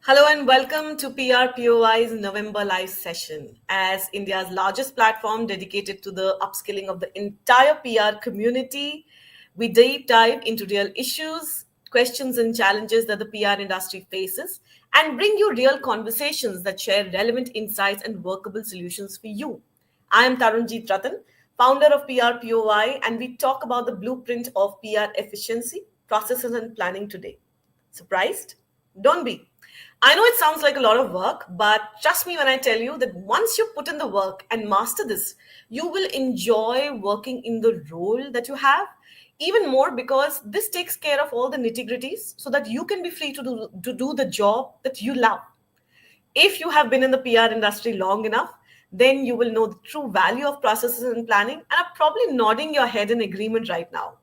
Hello and welcome to PRPOI's November live session. As India's largest platform dedicated to the upskilling of the entire PR community, we deep dive into real issues, questions, and challenges that the PR industry faces and bring you real conversations that share relevant insights and workable solutions for you. I am Tarunjit Ratan, founder of PRPOI, and we talk about the blueprint of PR efficiency, processes, and planning today. Surprised? Don't be. I know it sounds like a lot of work, but trust me when I tell you that once you put in the work and master this, you will enjoy working in the role that you have even more because this takes care of all the nitty gritties so that you can be free to do the job that you love. If you have been in the PR industry long enough, then you will know the true value of processes and planning and are probably nodding your head in agreement right now.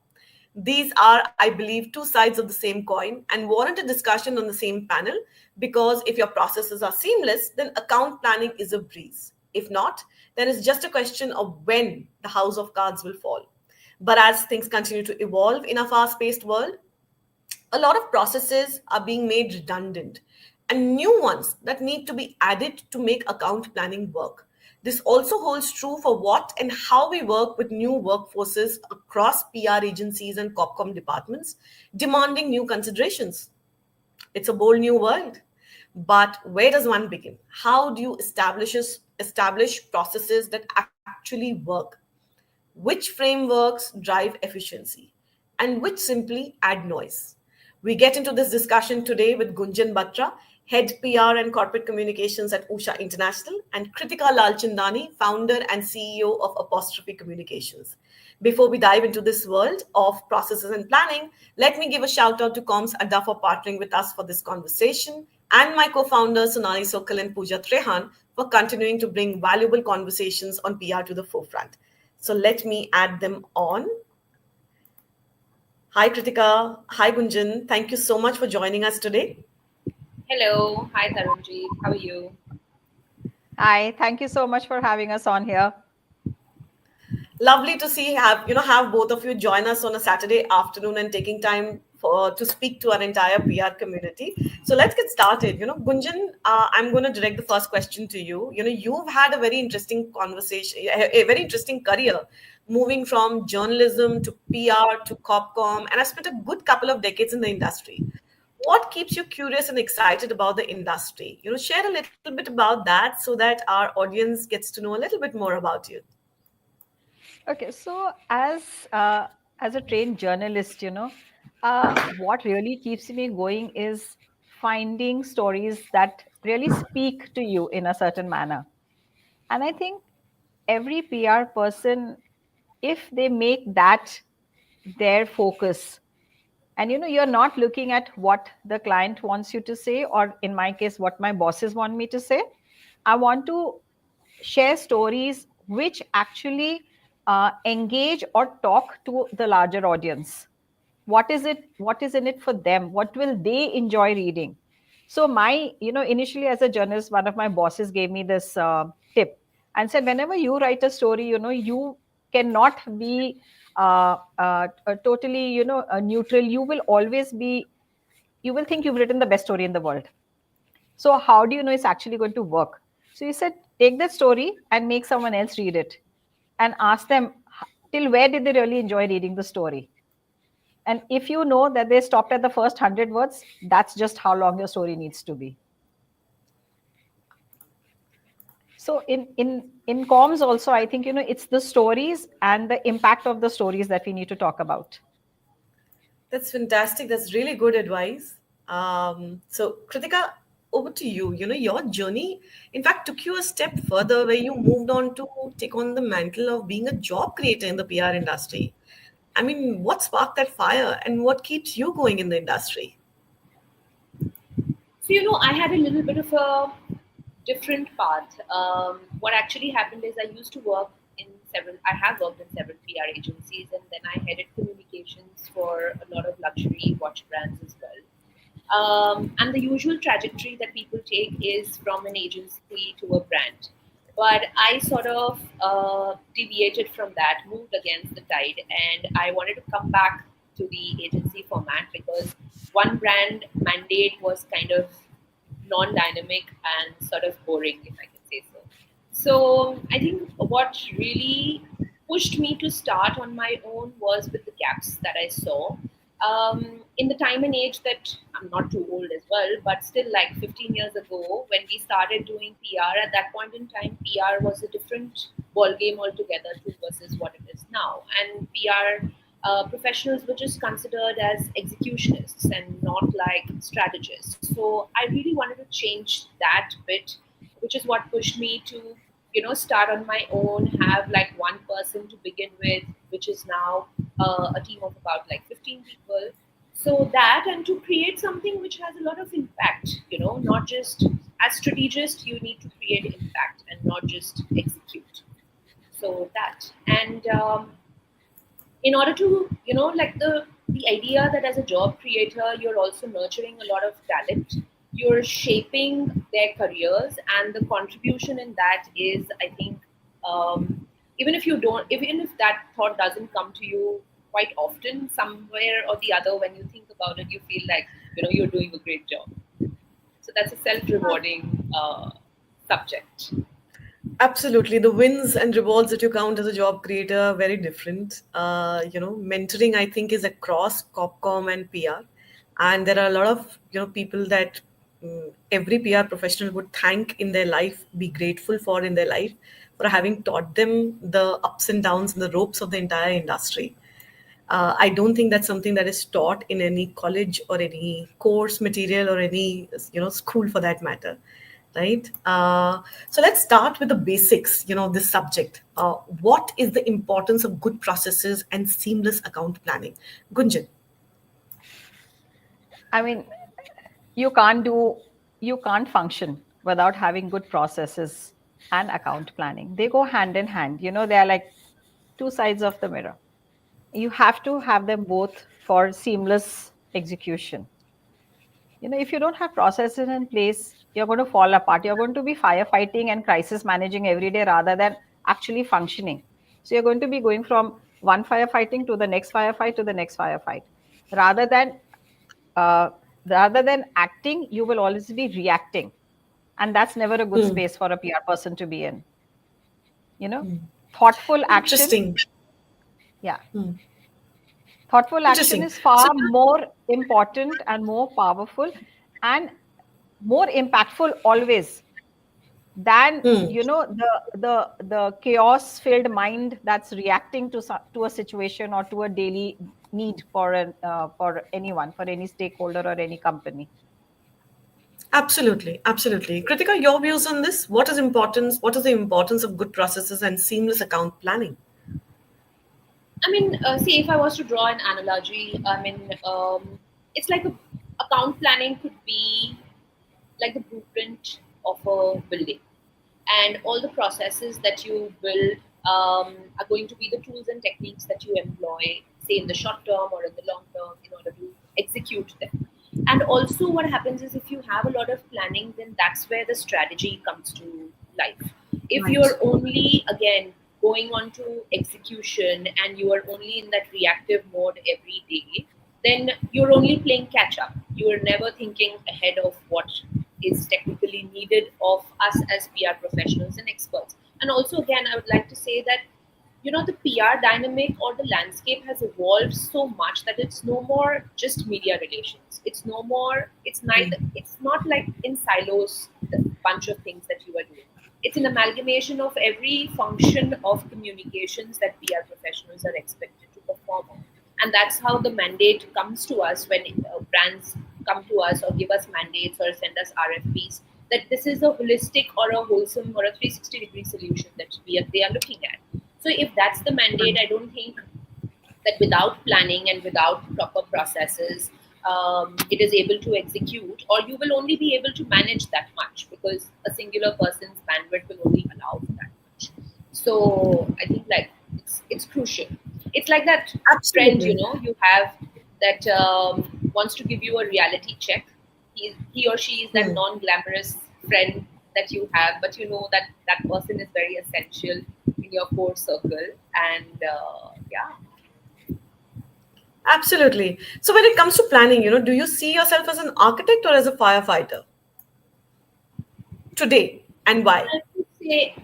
These are, I believe, two sides of the same coin and warrant a discussion on the same panel because if your processes are seamless, then account planning is a breeze. If not, then it's just a question of when the house of cards will fall. But as things continue to evolve in a fast paced world, a lot of processes are being made redundant and new ones that need to be added to make account planning work. This also holds true for what and how we work with new workforces across PR agencies and Corp Comm departments, demanding new considerations. It's a bold new world. But where does one begin? How do you establish processes that actually work? Which frameworks drive efficiency and which simply add noise? We get into this discussion today with Gunjan Batra, Head PR and Corporate Communications at Usha International, and Kritika Lalchandani, Founder and CEO of Apostrophe Communications. Before we dive into this world of processes and planning, let me give a shout out to Comms Adda for partnering with us for this conversation, and my co-founders Sonali Sokal and Pooja Trehan for continuing to bring valuable conversations on PR to the forefront. So let me add them on. Hi, Kritika. Hi, Gunjan. Thank you so much for joining us today. Hello. Hi, Tarunjit. How are you? Hi, thank you so much for having us on here. Lovely to see have both of you join us on a Saturday afternoon and taking time to speak to our entire PR community. So let's get started. Gunjan, I'm going to direct the first question to you. You've had a very interesting conversation, a very interesting career, moving from journalism to PR to Copcom, and I've spent a good couple of decades in the industry. What keeps you curious and excited about the industry? Share a little bit about that so that our audience gets to know a little bit more about you. Okay, so as a trained journalist, what really keeps me going is finding stories that really speak to you in a certain manner. And I think every PR person, if they make that their focus, and you're not looking at what the client wants you to say, or in my case, what my bosses want me to say. I want to share stories which actually engage or talk to the larger audience. What is in it for them? What will they enjoy reading? So initially as a journalist, one of my bosses gave me this tip and said, whenever you write a story, you cannot be totally neutral. You will think you've written the best story in the world. So how do you know it's actually going to work? So you said, take that story and make someone else read it and ask them till where did they really enjoy reading the story. And if you know that they stopped at the first 100 words, that's just how long your story needs to be. So in comms also, I think, it's the stories and the impact of the stories that we need to talk about. That's fantastic. That's really good advice. So, Kritika, over to you. Your journey, in fact, took you a step further where you moved on to take on the mantle of being a job creator in the PR industry. I mean, what sparked that fire and what keeps you going in the industry? So, I had a little bit of a different path. What actually happened is I have worked in several PR agencies, and then I headed communications for a lot of luxury watch brands as well. And the usual trajectory that people take is from an agency to a brand. But I sort of deviated from that, moved against the tide, and I wanted to come back to the agency format because one brand mandate was kind of non-dynamic and sort of boring, if I can say so. So I think what really pushed me to start on my own was with the gaps that I saw. In the time and age that I'm not too old as well, but still like 15 years ago, when we started doing PR, at that point in time, PR was a different ball game altogether to versus what it is now. And PR professionals were just considered as executionists and not like strategists. So I really wanted to change that bit, which is what pushed me to, start on my own, have like one person to begin with, which is now a team of about like 15 people. So that, and to create something which has a lot of impact, not just as strategist, you need to create impact and not just execute. So that, and in order to, like the idea that as a job creator you're also nurturing a lot of talent, you're shaping their careers, and the contribution in that is, I think, even if you don't, even if that thought doesn't come to you quite often, somewhere or the other when you think about it, you feel like, you're doing a great job. So that's a self-rewarding subject. Absolutely. The wins and rewards that you count as a job creator are very different. Mentoring, I think, is across Corp Comm and PR. And there are a lot of, people that every PR professional would thank in their life, be grateful for in their life, for having taught them the ups and downs and the ropes of the entire industry. I don't think that's something that is taught in any college or any course material or any school for that matter, right? So let's start with the basics. This subject. What is the importance of good processes and seamless account planning? Gunjan. I mean, you can't function without having good processes and account planning. They go hand in hand. They are like two sides of the mirror. You have to have them both for seamless execution. If you don't have processes in place, you're going to fall apart. You're going to be firefighting and crisis managing every day rather than actually functioning. So you're going to be going from one firefighting to the next firefight to the next firefight. Rather than uh, rather than acting, you will always be reacting, and that's never a good space for a PR person to be in. You know, thoughtful action, Interesting. yeah, thoughtful action Interesting. is So, far more important and more powerful and more impactful always than the chaos filled mind that's reacting to a situation or to a daily need for anyone, for any stakeholder or any company. absolutely, absolutely. Kritika, your views on this? What is importance? What is the importance of good processes and seamless account planning? I mean, see, if I was to draw an analogy, I mean, it's like account planning could be like the blueprint of a building, and all the processes that you build are going to be the tools and techniques that you employ, say in the short term or in the long term, in order to execute them. And also, what happens is if you have a lot of planning, then that's where the strategy comes to life. If Right. you're only, again, going on to execution and you are only in that reactive mode every day, then you're only playing catch up. You are never thinking ahead of what is technically needed of us as PR professionals and experts. And also, again, I would like to say that, the PR dynamic or the landscape has evolved so much that it's no more just media relations. It's no more, it's neither, it's not like in silos, the bunch of things that you are doing. It's an amalgamation of every function of communications that PR professionals are expected to perform on. And that's how the mandate comes to us when brands come to us or give us mandates or send us RFPs, that this is a holistic or a wholesome or a 360-degree solution that they are looking at. So if that's the mandate, I don't think that without planning and without proper processes, it is able to execute, or you will only be able to manage that much because a singular person's bandwidth will only allow for that much. So I think like it's crucial. It's like that friend, Absolutely. you have that wants to give you a reality check. He or she is that non-glamorous friend that you have, but you know that that person is very essential in your core circle. And yeah. Absolutely. So when it comes to planning, do you see yourself as an architect or as a firefighter? today, and why? I would say,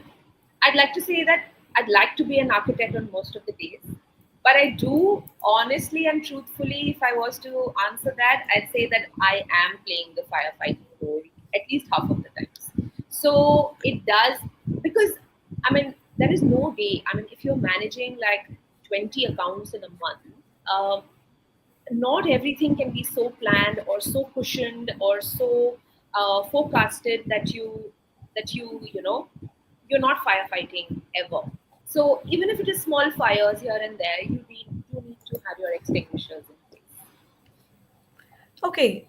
I'd like to say that I'd like to be an architect on most of the days. But I do honestly and truthfully, if I was to answer that, I'd say that I am playing the firefighting role at least half of the times. So it does, because I mean, there is no day. I mean, if you're managing like 20 accounts in a month, um, not everything can be so planned or so cushioned or so forecasted that you know you're not firefighting ever. So even if it is small fires here and there, you need to have your extinguishers in place. Okay.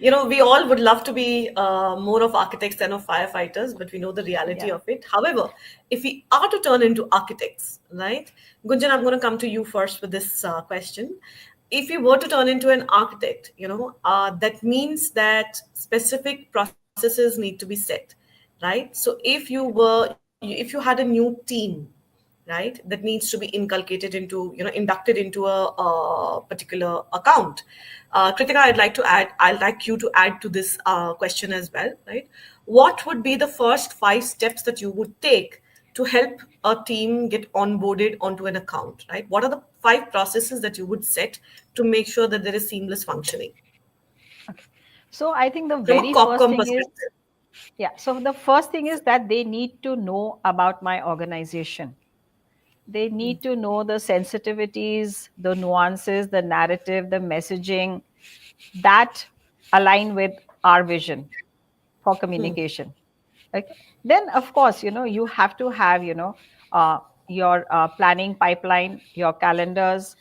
We all would love to be more of architects than of firefighters, but we know the reality Yeah. of it. However, if we are to turn into architects, right? Gunjan, I'm going to come to you first with this question. If you were to turn into an architect, that means that specific processes need to be set, right? So if you had a new team, right, that needs to be inculcated into, inducted into a particular account. Kritika, I'd like you to add to this question as well, right? What would be the first 5 steps that you would take to help a team get onboarded onto an account, right? What are the 5 processes that you would set to make sure that there is seamless functioning Okay. So I think the from a very first Corpcom thing is, perspective? yeah, so the first thing is that they need to know about my organization. They need to know the sensitivities, the nuances, the narrative, the messaging that align with our vision for communication. Okay. Then, of course, you have to have, uh, your planning pipeline, your calendars.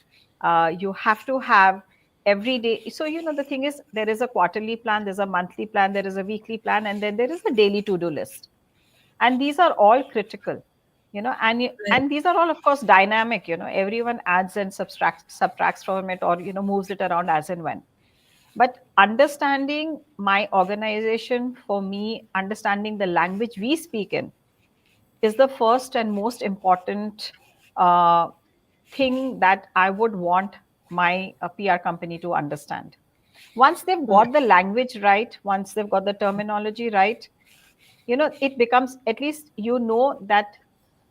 You have to have every day. So, the thing is, there is a quarterly plan, there's a monthly plan, there is a weekly plan, and then there is a daily to-do list. And these are all critical, Right. and these are all, of course, dynamic. Everyone adds and subtracts from it, or moves it around as and when. But understanding my organization, for me, understanding the language we speak in, is the first and most important uh, thing that I would want my PR company to understand. Once they've got the language right, once they've got the terminology right, it becomes, at least that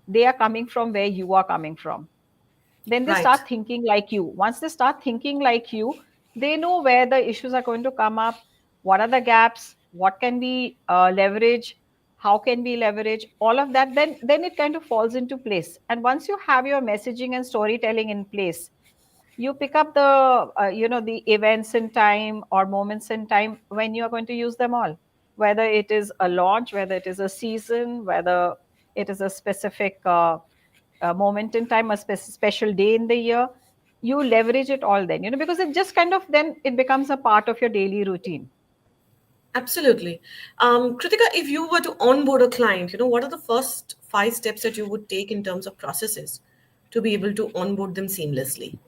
they are coming from where you are coming from. Then they Right. start thinking like you. Once they start thinking like you, they know where the issues are going to come up, what are the gaps, what can we leverage, how can we leverage all of that. Then it kind of falls into place. And once you have your messaging and storytelling in place, you pick up the events in time or moments in time when you are going to use them all, whether it is a launch, whether it is a season, whether it is a specific moment in time, a special day in the year. You leverage it all then, because it just kind of, then it becomes a part of your daily routine. Absolutely. Kritika, if you were to onboard a client, what are the first 5 steps that you would take in terms of processes to be able to onboard them seamlessly?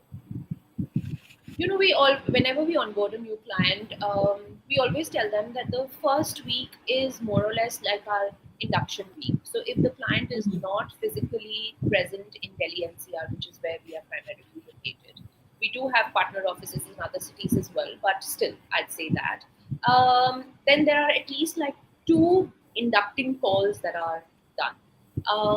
We all, whenever we onboard a new client, we always tell them that the first week is more or less like our induction week. So if the client is not physically present in Delhi NCR, which is where we are primarily located, we do have partner offices in other cities as well, but still I'd say that then there are at least like 2 inducting calls that are done.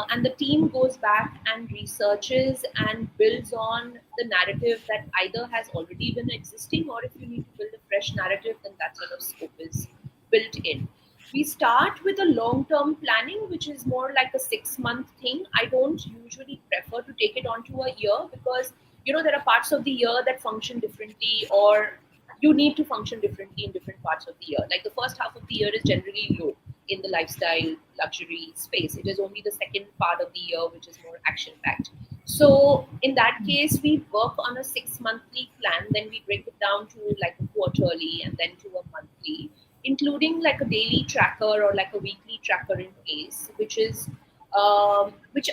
And the team goes back and researches and builds on the narrative that either has already been existing, or if you need to build a fresh narrative, then that sort of scope is built in. We start with a long term planning, which is more like a 6-month thing. I don't usually prefer to take it onto a year, because there are parts of the year that function differently, or you need to function differently in different parts of the year. Like the first half of the year is generally low in the lifestyle luxury space. It is only the second part of the year which is more action packed. So in that case, we work on a 6 monthly plan, then we break it down to like a quarterly and then to a monthly, including like a daily tracker or like a weekly tracker in place, which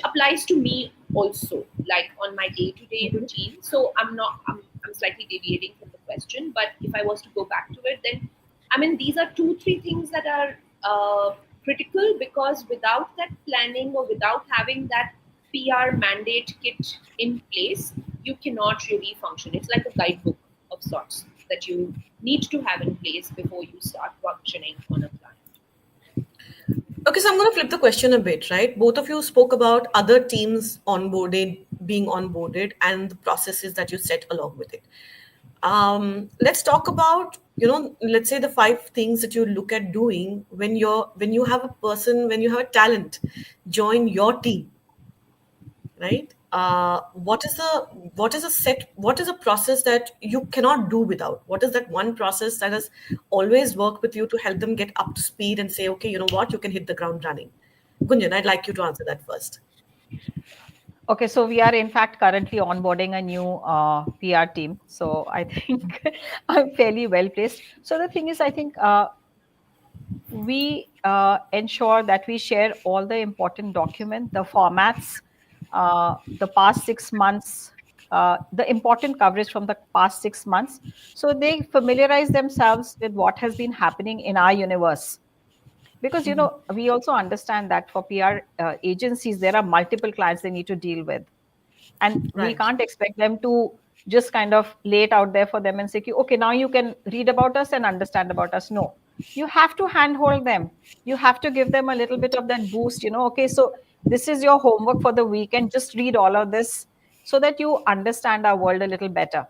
applies to me also, like on my day-to-day routine. So I'm slightly deviating from the question, but if I was to go back to it, then I mean these are 2-3 things that are critical, because without that planning or without having that PR mandate kit in place, you cannot really function. It's like a guidebook of sorts that you need to have in place before you start functioning on a client. Okay, so I'm going to flip the question a bit, right? Both of you spoke about other teams onboarded, being onboarded, and the processes that you set along with it. Let's talk about, let's say the five things that you look at doing when you have a person, when you have a talent join your team, right? What is a process that you cannot do without? What is that one process that has always worked with you to help them get up to speed and say, okay, you know what, you can hit the ground running? Gunjan, I'd like you to answer that first. Okay, so we are in fact currently onboarding a new PR team. So I think I'm fairly well placed. So the thing is, I think we ensure that we share all the important documents, the formats, the past 6 months, the important coverage from the past 6 months. So they familiarize themselves with what has been happening in our universe. Because we also understand that for PR agencies, there are multiple clients they need to deal with, and we Right. can't expect them to just kind of lay it out there for them and say, okay, now you can read about us and understand about us. No, you have to handhold them. You have to give them a little bit of that boost. Okay, so this is your homework for the weekend. Just read all of this so that you understand our world a little better.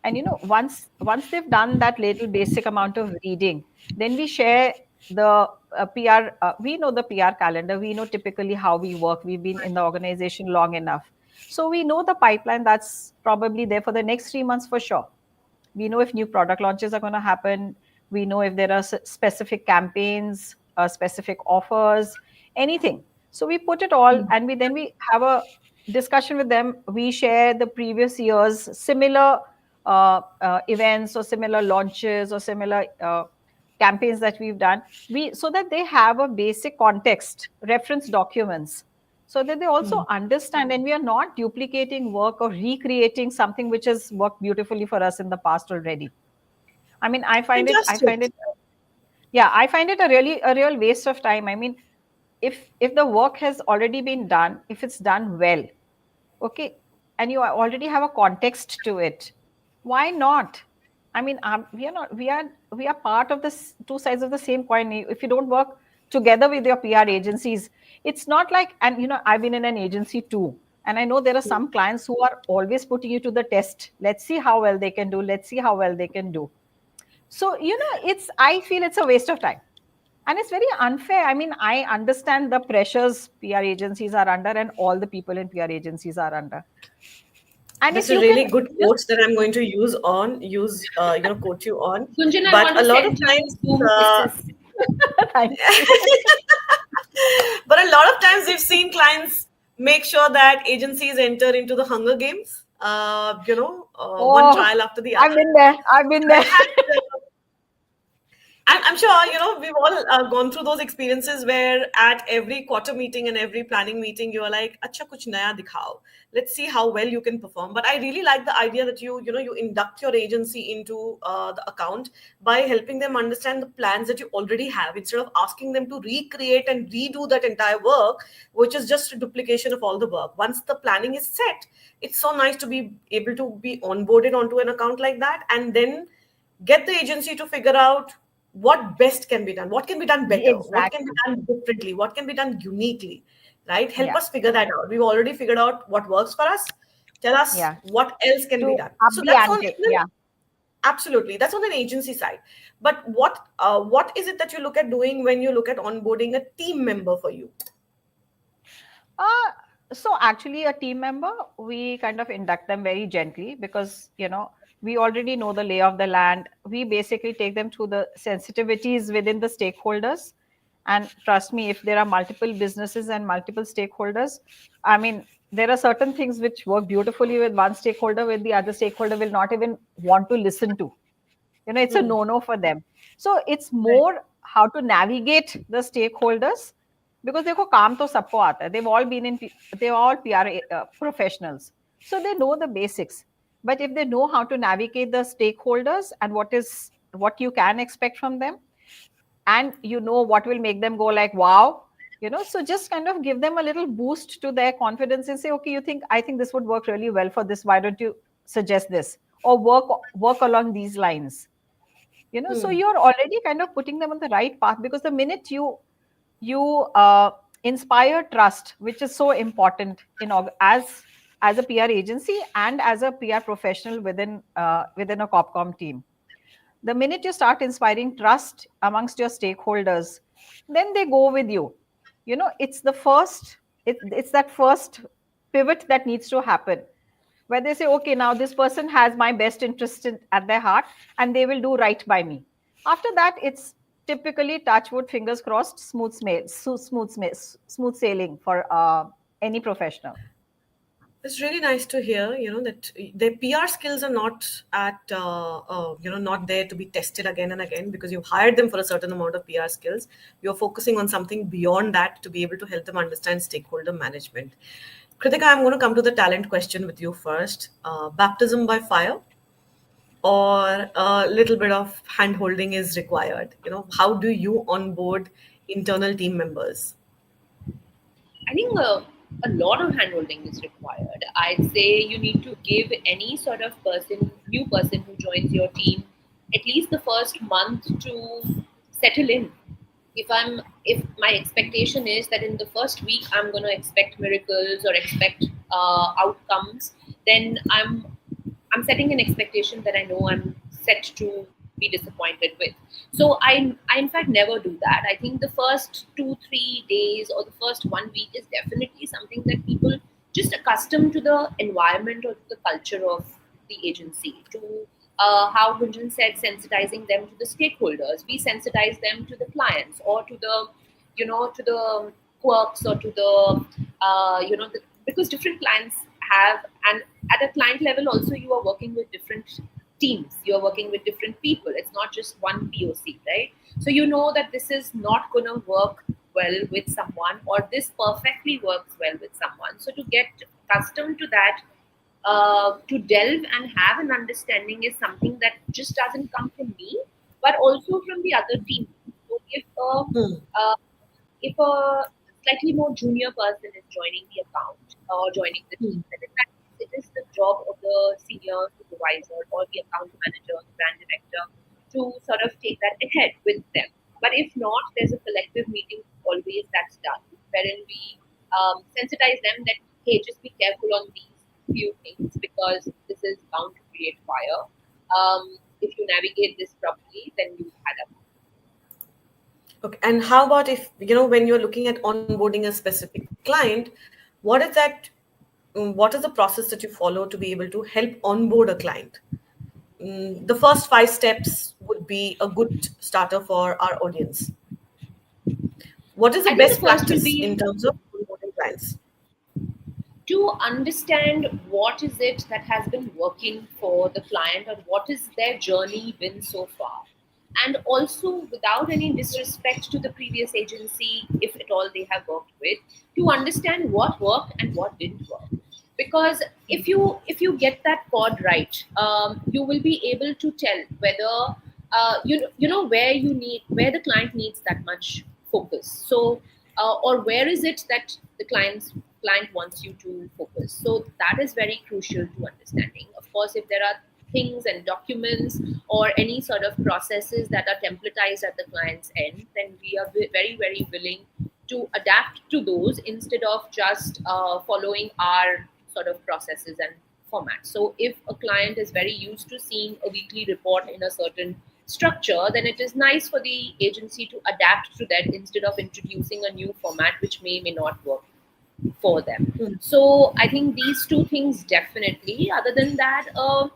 And once they've done that little basic amount of reading, then we share the PR. We know the PR calendar. We know typically how we work. We've been in the organization long enough, so we know the pipeline that's probably there for the next 3 months for sure. We know if new product launches are going to happen. We know if there are specific campaigns, specific offers, anything. So we put it all, and we have a discussion with them. We share the previous year's similar events or similar launches or similar campaigns that we've done. We so that they have a basic context, reference documents, so that they also understand, and we are not duplicating work or recreating something which has worked beautifully for us in the past already. I mean, I Fantastic. find it yeah, I find it a real waste of time. I mean, if the work has already been done, if it's done well, okay, and you already have a context to it, why not? I mean, we are not we are part of this two sides of the same coin. If you don't work together with your PR agencies, it's not like, and I've been in an agency too, and I know there are some clients who are always putting you to the test. Let's see how well they can do. Let's see how well they can do. So it's I feel it's a waste of time, and it's very unfair. I mean, I understand the pressures PR agencies are under and all the people in PR agencies are under. And That's if a you really can good just quote that I'm going to quote you on. Gunjan, I But want a to lot of send you times, Zoom kisses. thank you. but a lot of times we've seen clients make sure that agencies enter into the Hunger Games, one Oh, trial after the I've other. been there. I've been there. I'm sure, we've all gone through those experiences where at every quarter meeting and every planning meeting, you are like, "Acha, kuch naya dikhao. Let's see how well you can perform." But I really like the idea that you induct your agency into the account by helping them understand the plans that you already have instead of asking them to recreate and redo that entire work, which is just a duplication of all the work. Once the planning is set, it's so nice to be able to be onboarded onto an account like that, and then get the agency to figure out what best can be done, what can be done better, what can be Exactly. done differently, what can be done uniquely, right? Help Yeah. us figure that out. We've already figured out what works for us. Tell us Yeah. what else can be To done. up So the that's on ante. Yeah. absolutely, that's on an agency side. But what is it that you look at doing when you look at onboarding a team member for you? Uh, so actually, a team member, we kind of induct them very gently because we already know the lay of the land. We basically take them through the sensitivities within the stakeholders, and trust me, if there are multiple businesses and multiple stakeholders, I mean, there are certain things which work beautifully with one stakeholder, with the other stakeholder will not even want to listen to. It's a no no for them. So it's Right. more how to navigate the stakeholders, because देखो काम तो सबको आता है. They're all PR professionals, so they know the basics. But if they know how to navigate the stakeholders and what you can expect from them, and what will make them go like wow, so just kind of give them a little boost to their confidence and say, okay, I think this would work really well for this. Why don't you suggest this, or work along these lines? So you're already kind of putting them on the right path, because the minute you you inspire trust, which is so important as a PR agency and as a PR professional within a Corpcom team. The minute you start inspiring trust amongst your stakeholders, then they go with you. It's the first, it's that first pivot that needs to happen, where they say, okay, now this person has my best interest at their heart, and they will do right by me. After that, it's typically, touch wood, fingers crossed, smooth sailing for any professional. It's really nice to hear, that their PR skills are not not there to be tested again and again because you've hired them for a certain amount of PR skills. You're focusing on something beyond that to be able to help them understand stakeholder management. Kritika, I'm going to come to the talent question with you first. Baptism by fire or a little bit of hand holding is required? How do you onboard internal team members? I think a lot of handholding is required. I'd say you need to give any sort of new person who joins your team, at least the first month to settle in. If my expectation is that in the first week I'm going to expect miracles or expect outcomes, then I'm setting an expectation that I know I'm set to be disappointed with. So I in fact never do that. I think the first 2 3 days or the first 1 week is definitely something that people just accustomed to the environment or to the culture of the agency, to how Gunjan said, sensitizing them to the stakeholders. We sensitize them to the clients or to the, to the quirks or to the, because different clients have, and at a client level also, you are working with different teams. You are working with different people. It's not just one POC, right? So you know that this is not going to work well with someone, or this perfectly works well with someone. So to get accustomed to that, to delve and have an understanding is something that just doesn't come from me, but also from the other team. So Hmm. if a slightly more junior person is joining the account or joining the team, Hmm. then in fact it is the job of the senior supervisor or the account manager, the brand director, to sort of take that ahead with them. But if not, there's a collective meeting always that's done, wherein we sensitize them that, hey, just be careful on these few things because this is bound to create fire. If you navigate this properly, then you had a. Okay. And how about if, when you're looking at onboarding a specific client, what is that? What is the process that you follow to be able to help onboard a client? The first 5 steps would be a good starter for our audience. What is the I think the best first will practice in be terms of onboarding clients? to understand what is it that has been working for the client or what is their journey been so far, and also without any disrespect to the previous agency, if at all they have worked with, to understand what worked and what didn't work. Because if you get that chord right, you will be able to tell whether you know where the client needs that much focus. So or where is it that the client wants you to focus. So that is very crucial to understanding. Of course, if there are things and documents or any sort of processes that are templatized at the client's end, then we are very, very willing to adapt to those instead of just following our sort of processes and format. So if a client is very used to seeing a weekly report in a certain structure, then it is nice for the agency to adapt to that instead of introducing a new format which may not work for them. Hmm. So I think these two things definitely. Other than that, a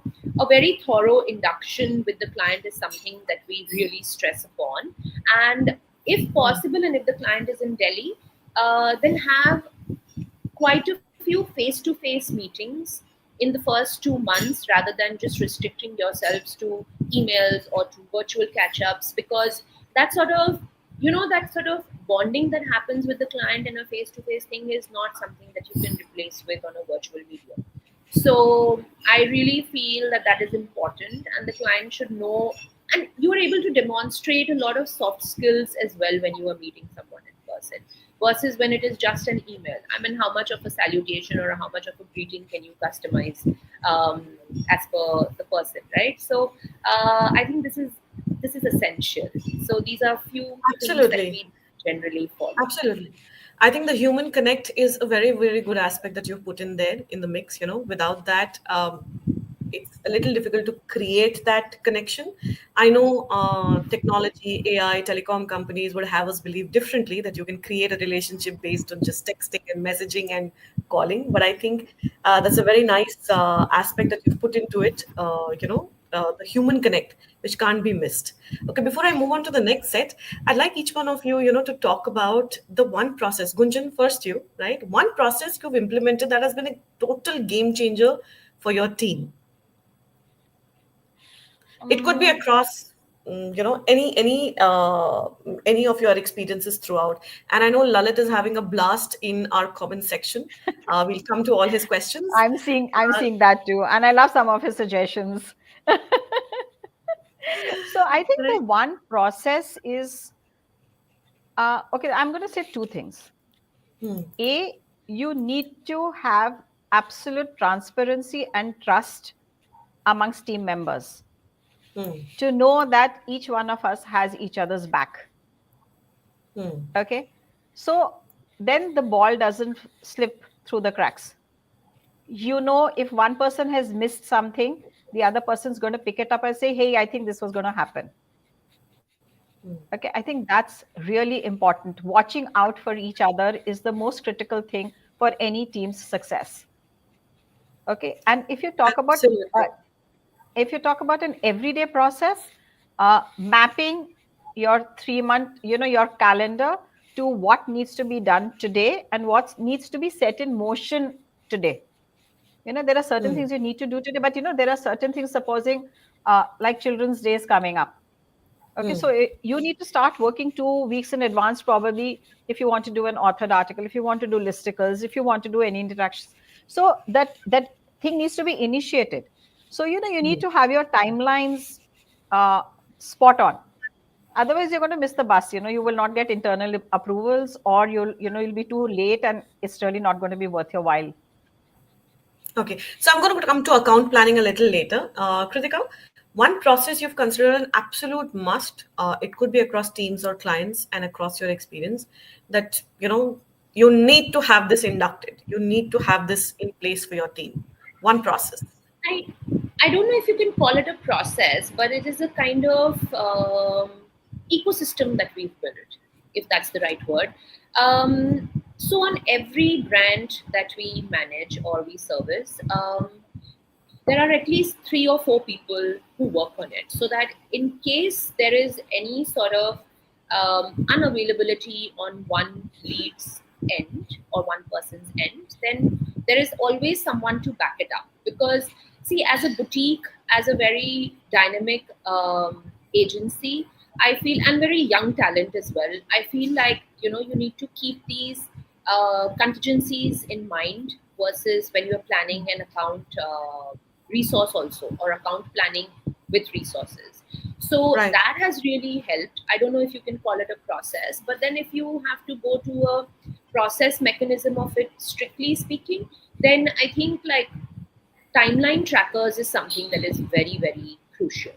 very thorough induction with the client is something that we really stress upon. And if possible, and if the client is in Delhi, then have quite a few face-to-face meetings in the first 2 months rather than just restricting yourselves to emails or to virtual catch-ups, because that sort of that sort of bonding that happens with the client in a face-to-face thing is not something that you can replace with on a virtual medium. So I really feel that that is important, and the client should know, and you are able to demonstrate a lot of soft skills as well when you are meeting someone in person versus when it is just an email. I mean, how much of a salutation or how much of a greeting can you customize as per the person, right? So I think this is essential. So these are few things that Absolutely. we generally follow. Absolutely. I think the human connect is a very, very good aspect that you've put in there in the mix. Without that, it's a little difficult to create that connection. I know technology, AI, telecom companies would have us believe differently that you can create a relationship based on just texting and messaging and calling. But I think that's a very nice aspect that you've put into it. The human connect, which can't be missed. Okay, before I move on to the next set, I'd like each one of you, to talk about the one process. Gunjan, first you, right? One process you've implemented that has been a total game changer for your team. It could be Um, across, any of your experiences throughout. And I know Lalit is having a blast in our comment section. We'll come to all his questions. I'm Uh, seeing that too, and I love some of his suggestions. So I think the right. one process is okay. I'm going to say two things. Hmm, A, you need to have absolute transparency and trust amongst team members hmm, to know that each one of us has each other's back. hmm, Okay. So then the ball doesn't slip through the cracks. If one person has missed something, the other person's going to pick it up and say, hey, I think this was going to happen. Okay. I think that's really important. Watching out for each other is the most critical thing for any team's success. Okay. And absolutely. if you talk about an everyday process, mapping your 3 month, your calendar to what needs to be done today and what needs to be set in motion today. There are certain Hmm, things you need to do today, but there are certain things, supposing like Children's Day is coming up. Okay, hmm, so you need to start working 2 weeks in advance, probably, if you want to do an authored article, if you want to do listicles, if you want to do any interactions. So that thing needs to be initiated. So you need hmm. to have your timelines uh, spot on. Otherwise, you're going to miss the bus. You will not get internal approvals, or you'll be too late, and it's really not going to be worth your while. Okay, so I'm going to come to account planning a little later. Kritika, one process you've considered an absolute must, it could be across teams or clients and across your experience, that, you need to have this inducted. You need to have this in place for your team. One process. I I don't know if you can call it a process, but it is a kind of ecosystem that we've built, if that's the right word. So on every brand that we manage or we service, there are at least 3 or 4 people who work on it, so that in case there is any sort of unavailability on one lead's end or one person's end, then there is always someone to back it up. Because see, as a boutique, as a very dynamic agency, I feel, and very young talent as well, I feel like you need to keep these contingencies in mind, versus when you're planning an account resource also, or account planning with resources. So Right. that has really helped. I don't know if you can call it a process, but then if you have to go to a process mechanism of it, strictly speaking, then I think like timeline trackers is something that is very, very crucial.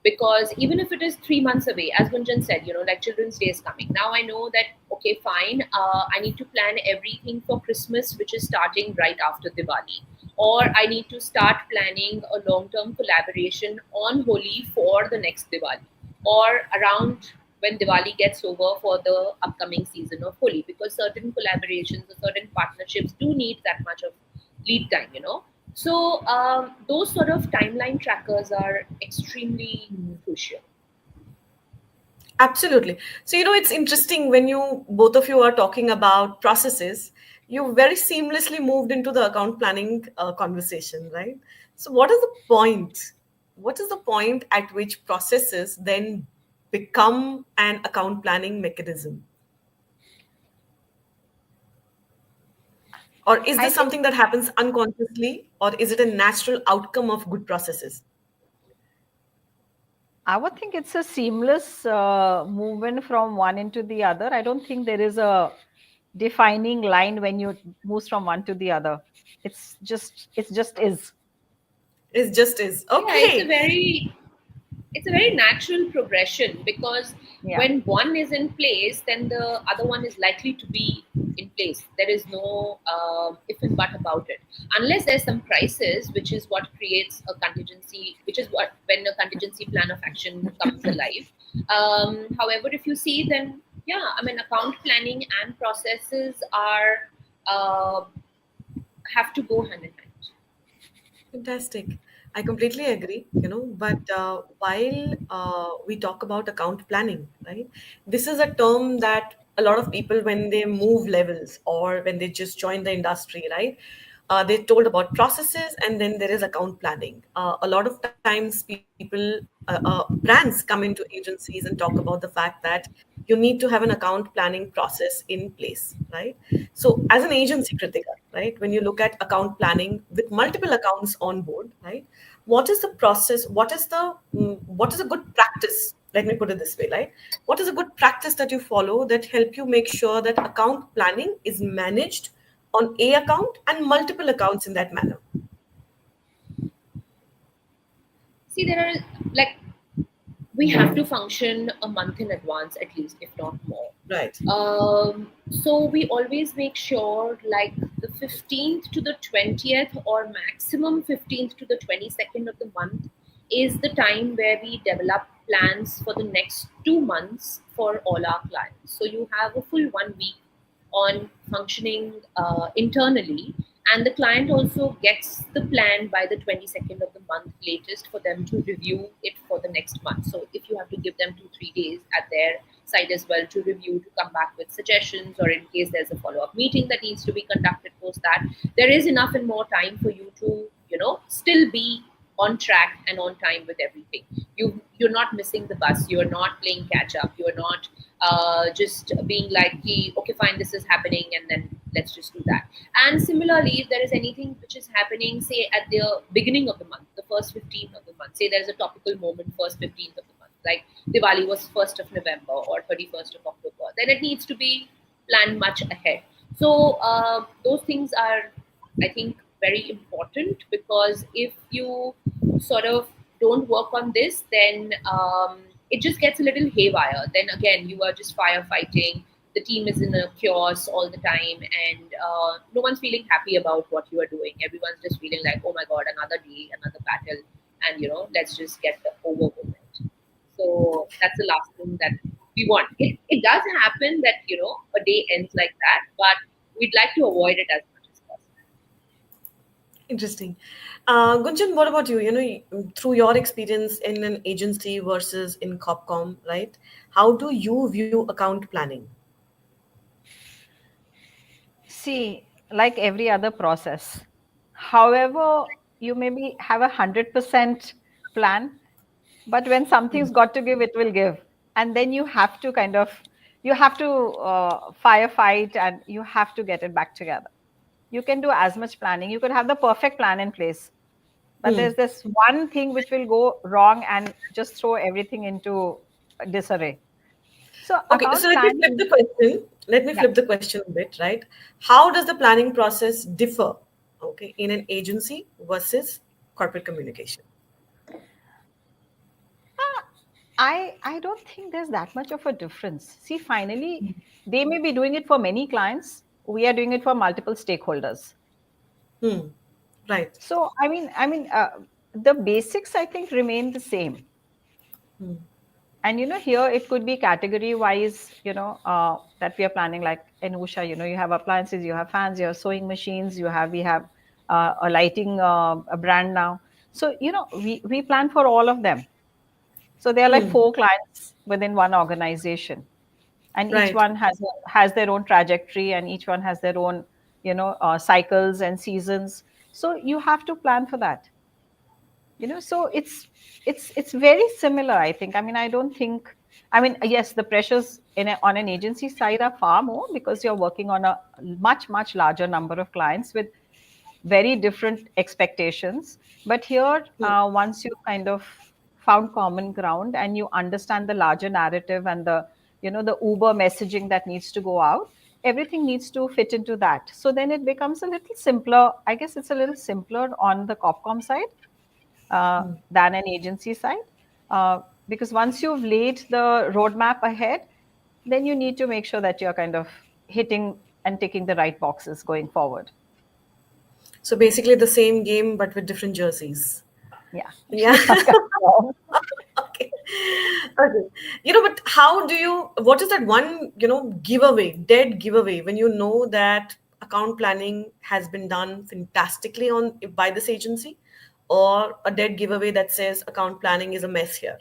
Because even if it is 3 months away, as Gunjan said, like Children's Day is coming. Now I know that, okay, fine, I need to plan everything for Christmas, which is starting right after Diwali. Or I need to start planning a long term collaboration on Holi for the next Diwali. Or around when Diwali gets over for the upcoming season of Holi. Because certain collaborations or certain partnerships do need that much of lead time. So those sort of timeline trackers are extremely crucial. Absolutely. So, it's interesting when both of you are talking about processes, you very seamlessly moved into the account planning conversation, right? So, what is the point? What is the point at which processes then become an account planning mechanism? Or is I this think something that happens unconsciously, or is it a natural outcome of good processes? I would think it's a seamless movement from one into the other. I don't think there is a defining line when you move from one to the other. It just is. It just is. Yeah, it's a Okay. very it's a very natural progression, because Yeah. when one is in place, then the other one is likely to be in place. There is no if and but about it, unless there's some crisis, which is what creates a contingency, which is what when a contingency plan of action comes alive. However, if you see, then yeah, I mean, account planning and processes are uh, have to go hand in hand. Fantastic. I completely agree, but while we talk about account planning, right, this is a term that a lot of people, when they move levels or when they just join the industry, right, they're told about processes and then there is account planning. A lot of times, brands come into agencies and talk about the fact that you need to have an account planning process in place, right? So, as an agency, Kritika, right, when you look at account planning with multiple accounts on board, right, what is the process? What is a good practice? Let me put it this way, right? What is a good practice that you follow that help you make sure that account planning is managed on a account and multiple accounts in that manner? See, there are, like, we have to function a month in advance at least, if not more. Right. So we always make sure, like, the 15th to the 20th, or maximum 15th to the 22nd of the month, is the time where we develop plans for the next 2 months for all our clients. So you have a full 1 week on functioning internally, and the client also gets the plan by the 22nd of the month latest for them to review it for the next month. So if you have to give them 2-3 days at their side as well to review, to come back with suggestions, or in case there's a follow-up meeting that needs to be conducted post that, there is enough and more time for you to, still be on track and on time with everything. You're not missing the bus, you're not playing catch up, you're not just being like, okay, fine, this is happening, and then let's just do that. And similarly, if there is anything which is happening, say at the beginning of the month, the first 15th of the month, say there's a topical moment first 15th of the month, like Diwali was 1st of November or 31st of October, then it needs to be planned much ahead. So those things are, I think, very important, because if you sort of don't work on this, then it just gets a little haywire. Then again, you are just firefighting. The team is in a chaos all the time, and no one's feeling happy about what you are doing. Everyone's just feeling like, oh my god, another day, another battle, and let's just get over with it. So that's the last thing that we want. It does happen that a day ends like that, but we'd like to avoid it as much as possible. Interesting. Gunjan, what about you? Through your experience in an agency versus in Corp Comm, right? How do you view account planning? See, like every other process, however, you maybe have 100% plan, but when something's got to give, it will give. And then you have to you have to firefight, and you have to get it back together. You can do as much planning. You could have the perfect plan in place, but Hmm. there's this one thing which will go wrong and just throw everything into disarray. So Okay, so account let me flip planning, the question. Let me yeah. flip the question a bit, right? How does the planning process differ, okay, in an agency versus corporate communication? I don't think there's that much of a difference. See, finally, they may be doing it for many clients. We are doing it for multiple stakeholders. Hmm. Right. So, the basics I think remain the same. Hmm. And here it could be category wise. That we are planning. Like in Usha, you have appliances, you have fans, you have sewing machines, we have a lighting a brand now. So we plan for all of them. So there are like Hmm. 4 clients within one organization, and each Right. one has their own trajectory, and each one has their own cycles and seasons. So you have to plan for that. So it's very similar, I think. I mean, I don't think. I mean, yes, the pressures on an agency side are far more, because you're working on a much larger number of clients with very different expectations. But here, Hmm. once you kind of found common ground and you understand the larger narrative and the Uber messaging that needs to go out, everything needs to fit into that. So then it becomes a little simpler. I guess it's a little simpler on the Copcom side than an agency side. Because once you've laid the roadmap ahead, then you need to make sure that you're kind of hitting and ticking the right boxes going forward. So basically the same game but with different jerseys. Yeah, Yeah. actually, not wrong. Okay. Okay. But how do you, what is that one, giveaway, dead giveaway, when you know that account planning has been done fantastically by this agency, or a dead giveaway that says account planning is a mess here?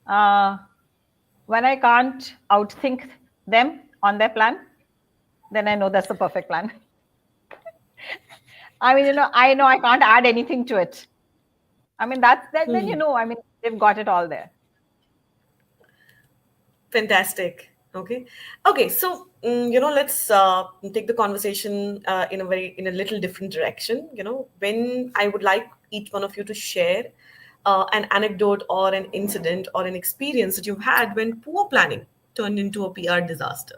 Uh, when I can't outthink them on their plan, then I know that's the perfect plan. I mean, I know I can't add anything to it. I mean, that's that. Then I mean, they've got it all there. Fantastic. Okay. Okay. So, let's take the conversation in a little different direction. When I would like each one of you to share an anecdote or an incident or an experience that you've had when poor planning turned into a PR disaster,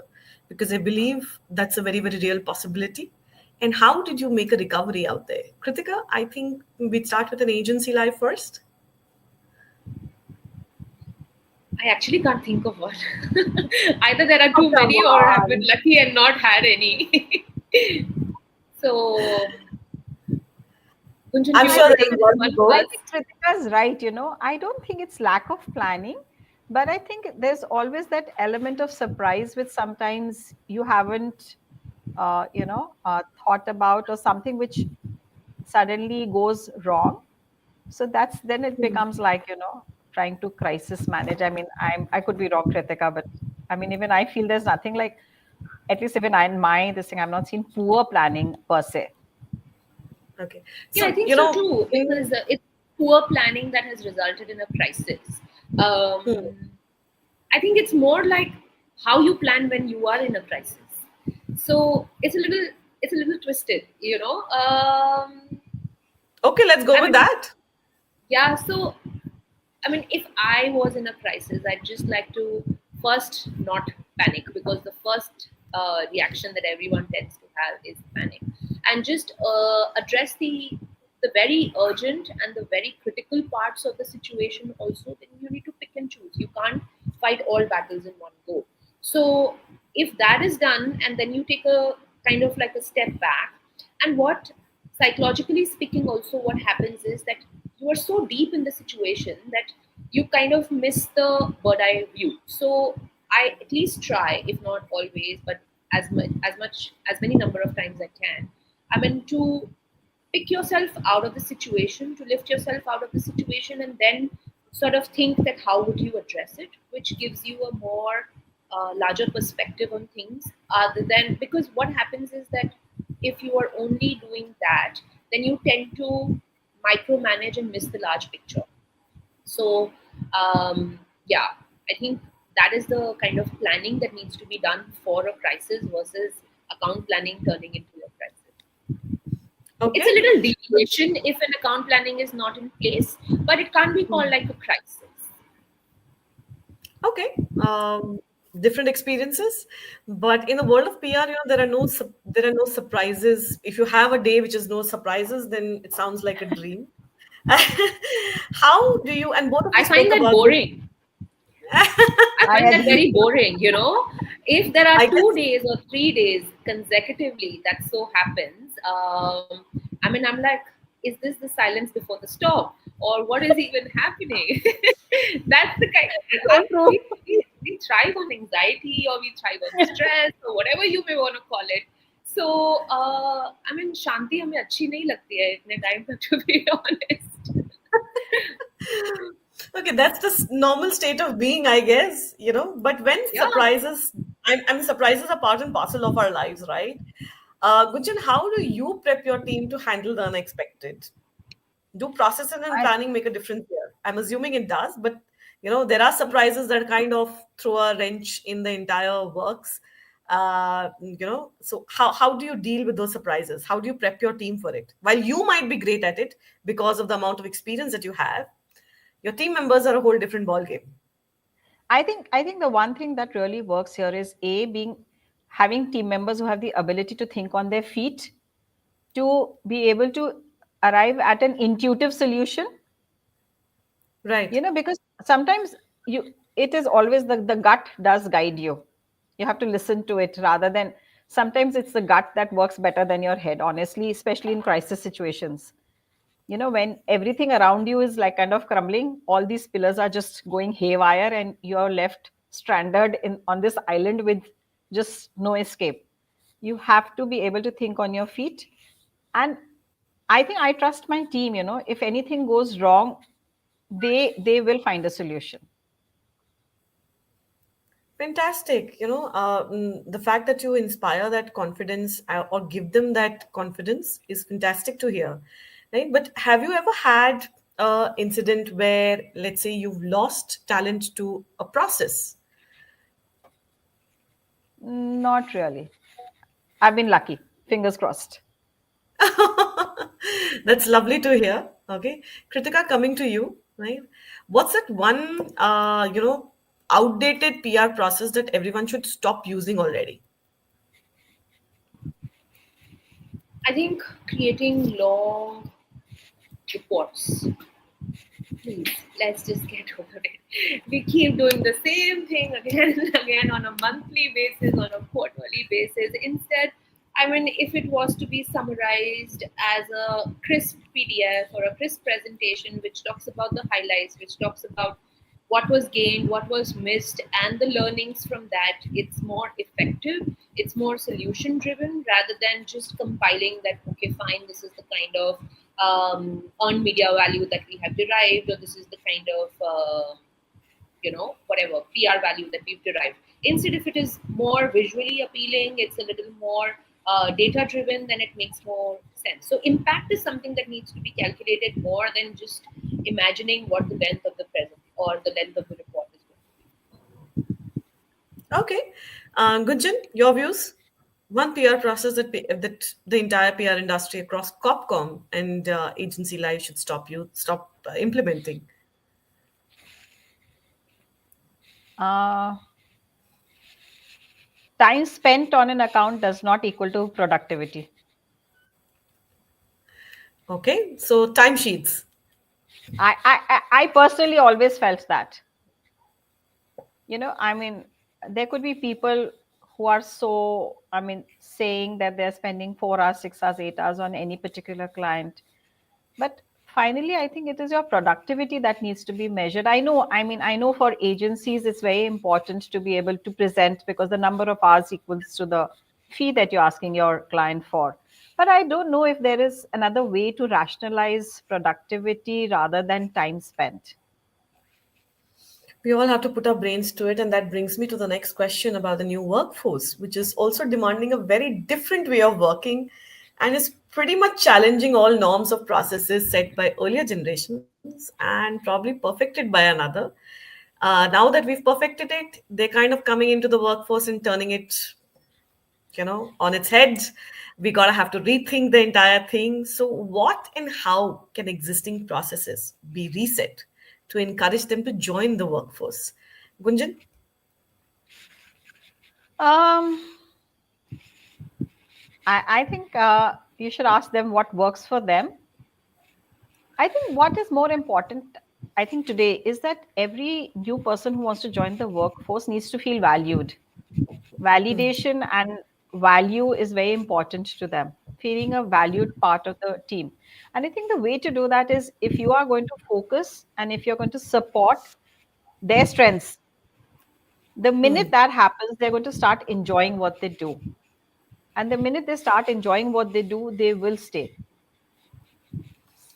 because I believe that's a very, very real possibility. And how did you make a recovery out there? Kritika, I think we'd start with an agency life first. I actually can't think of one. Either there are too come many or I've been on. lucky and not had any. So, Gunjan, I'm do you sure want to there take are this one one goes. I first? think Kritika's right. I don't think it's lack of planning, but I think there's always that element of surprise which sometimes you haven't, thought about, or something which suddenly goes wrong. So that's then it becomes like, trying to crisis manage. I mean, I could be wrong, Kritika, but I mean, even I feel there's nothing like, at least even in my this thing, I've not seen poor planning per se. Okay. Yeah, I So, think so too, because it's poor planning that has resulted in a crisis. Um, I think it's more like how you plan when you are in a crisis. So it's a little twisted, you know. okay, let's go I with mean, that. yeah. So I mean, if I was in a crisis, I'd just like to first not panic, because the first reaction that everyone tends to have is panic, and just address the very urgent and the very critical parts of the situation. Also, then you need to pick and choose. You can't fight all battles in one go. So if that is done, and then you take a kind of like a step back, and what psychologically speaking, also what happens is that you are so deep in the situation that you kind of miss the bird eye view. So I at least try, if not always, but as many number of times I can. I mean, to pick yourself out of the situation, to lift yourself out of the situation, and then sort of think that how would you address it, which gives you a more larger perspective on things. Other than, because what happens is that if you are only doing that, then you tend to micromanage and miss the large picture. So, yeah, I think that is the kind of planning that needs to be done for a crisis versus account planning turning into a crisis. It's a Okay. little deviation if an account planning is not in place, but it can't be called like a crisis. Okay. Different experiences, but in the world of PR, there are no surprises. If you have a day which is no surprises, then it sounds like a dream. How do you? And both of you I find spoke that about this. boring. I I find that agree. very boring, you know. If there are I 2 days or 3 days consecutively that so happens, I mean, I'm like, is this the silence before the storm? Or what is even happening? That's the kind. So true. We thrive on anxiety, or we thrive on stress, or whatever you may want to call it. So, I mean, Shanti हमें अच्छी नहीं लगती है इतने time तक, to be honest. Okay, that's the normal state of being, I guess, But when Yeah. surprises, surprises are part and parcel of our lives, right? Gunjan, how do you prep your team to handle the unexpected? Do processes and I planning make a difference here? I'm assuming it does, but there are surprises that kind of throw a wrench in the entire works. So how do you deal with those surprises? How do you prep your team for it? While you might be great at it because of the amount of experience that you have, your team members are a whole different ballgame. I think the one thing that really works here is being having team members who have the ability to think on their feet, to be able to arrive at an intuitive solution, Right. Because sometimes it is always the gut does guide you. You have to listen to it rather than, sometimes it's the gut that works better than your head, honestly, especially in crisis situations. When everything around you is like kind of crumbling, all these pillars are just going haywire and you're left stranded in on this island with just no escape. You have to be able to think on your feet. And I think I trust my team. If anything goes wrong, they will find a solution. Fantastic. The fact that you inspire that confidence, or give them that confidence is fantastic to hear. Right. But have you ever had a incident where, let's say, you've lost talent to a process? Not really. I've been lucky. Fingers crossed. That's lovely to hear. Okay. Kritika, coming to you, right? What's that one, outdated PR process that everyone should stop using already? I think creating long reports. Please, let's just get over it. We keep doing the same thing again and again on a monthly basis, on a quarterly basis. Instead, I mean, if it was to be summarized as a crisp PDF or a crisp presentation which talks about the highlights, which talks about what was gained, what was missed, and the learnings from that, it's more effective, it's more solution driven rather than just compiling that, okay, fine, this is the kind of earned media value that we have derived, or this is the kind of whatever PR value that we've derived. Instead, if it is more visually appealing, it's a little more data driven, then it makes more sense. So impact is something that needs to be calculated more than just imagining what the length of the present or the length of the report is going to Okay. Gunjan, your views? One PR process that the entire PR industry across Corp Comm and agency life should stop implementing. Uh, Time spent on an account does not equal to productivity. Okay. So timesheets. I personally always felt that. I mean, there could be people who are so, I mean, saying that they're spending 4 hours, 6 hours, 8 hours on any particular client. But finally, I think it is your productivity that needs to be measured. I know for agencies, it's very important to be able to present because the number of hours equals to the fee that you're asking your client for. But I don't know if there is another way to rationalize productivity rather than time spent. We all have to put our brains to it, and that brings me to the next question about the new workforce, which is also demanding a very different way of working and is pretty much challenging all norms of processes set by earlier generations and probably perfected by another. Now that we've perfected it, they're kind of coming into the workforce and turning it, on its head. We gotta have to rethink the entire thing. So, what and how can existing processes be reset to encourage them to join the workforce? Gunjan? Um, I think you should ask them what works for them. I think what is more important, I think today, is that every new person who wants to join the workforce needs to feel valued. Validation and value is very important to them, feeling a valued part of the team. And I think the way to do that is if you are going to focus and if you're going to support their strengths, the minute that happens, they're going to start enjoying what they do. And the minute they start enjoying what they do, they will stay.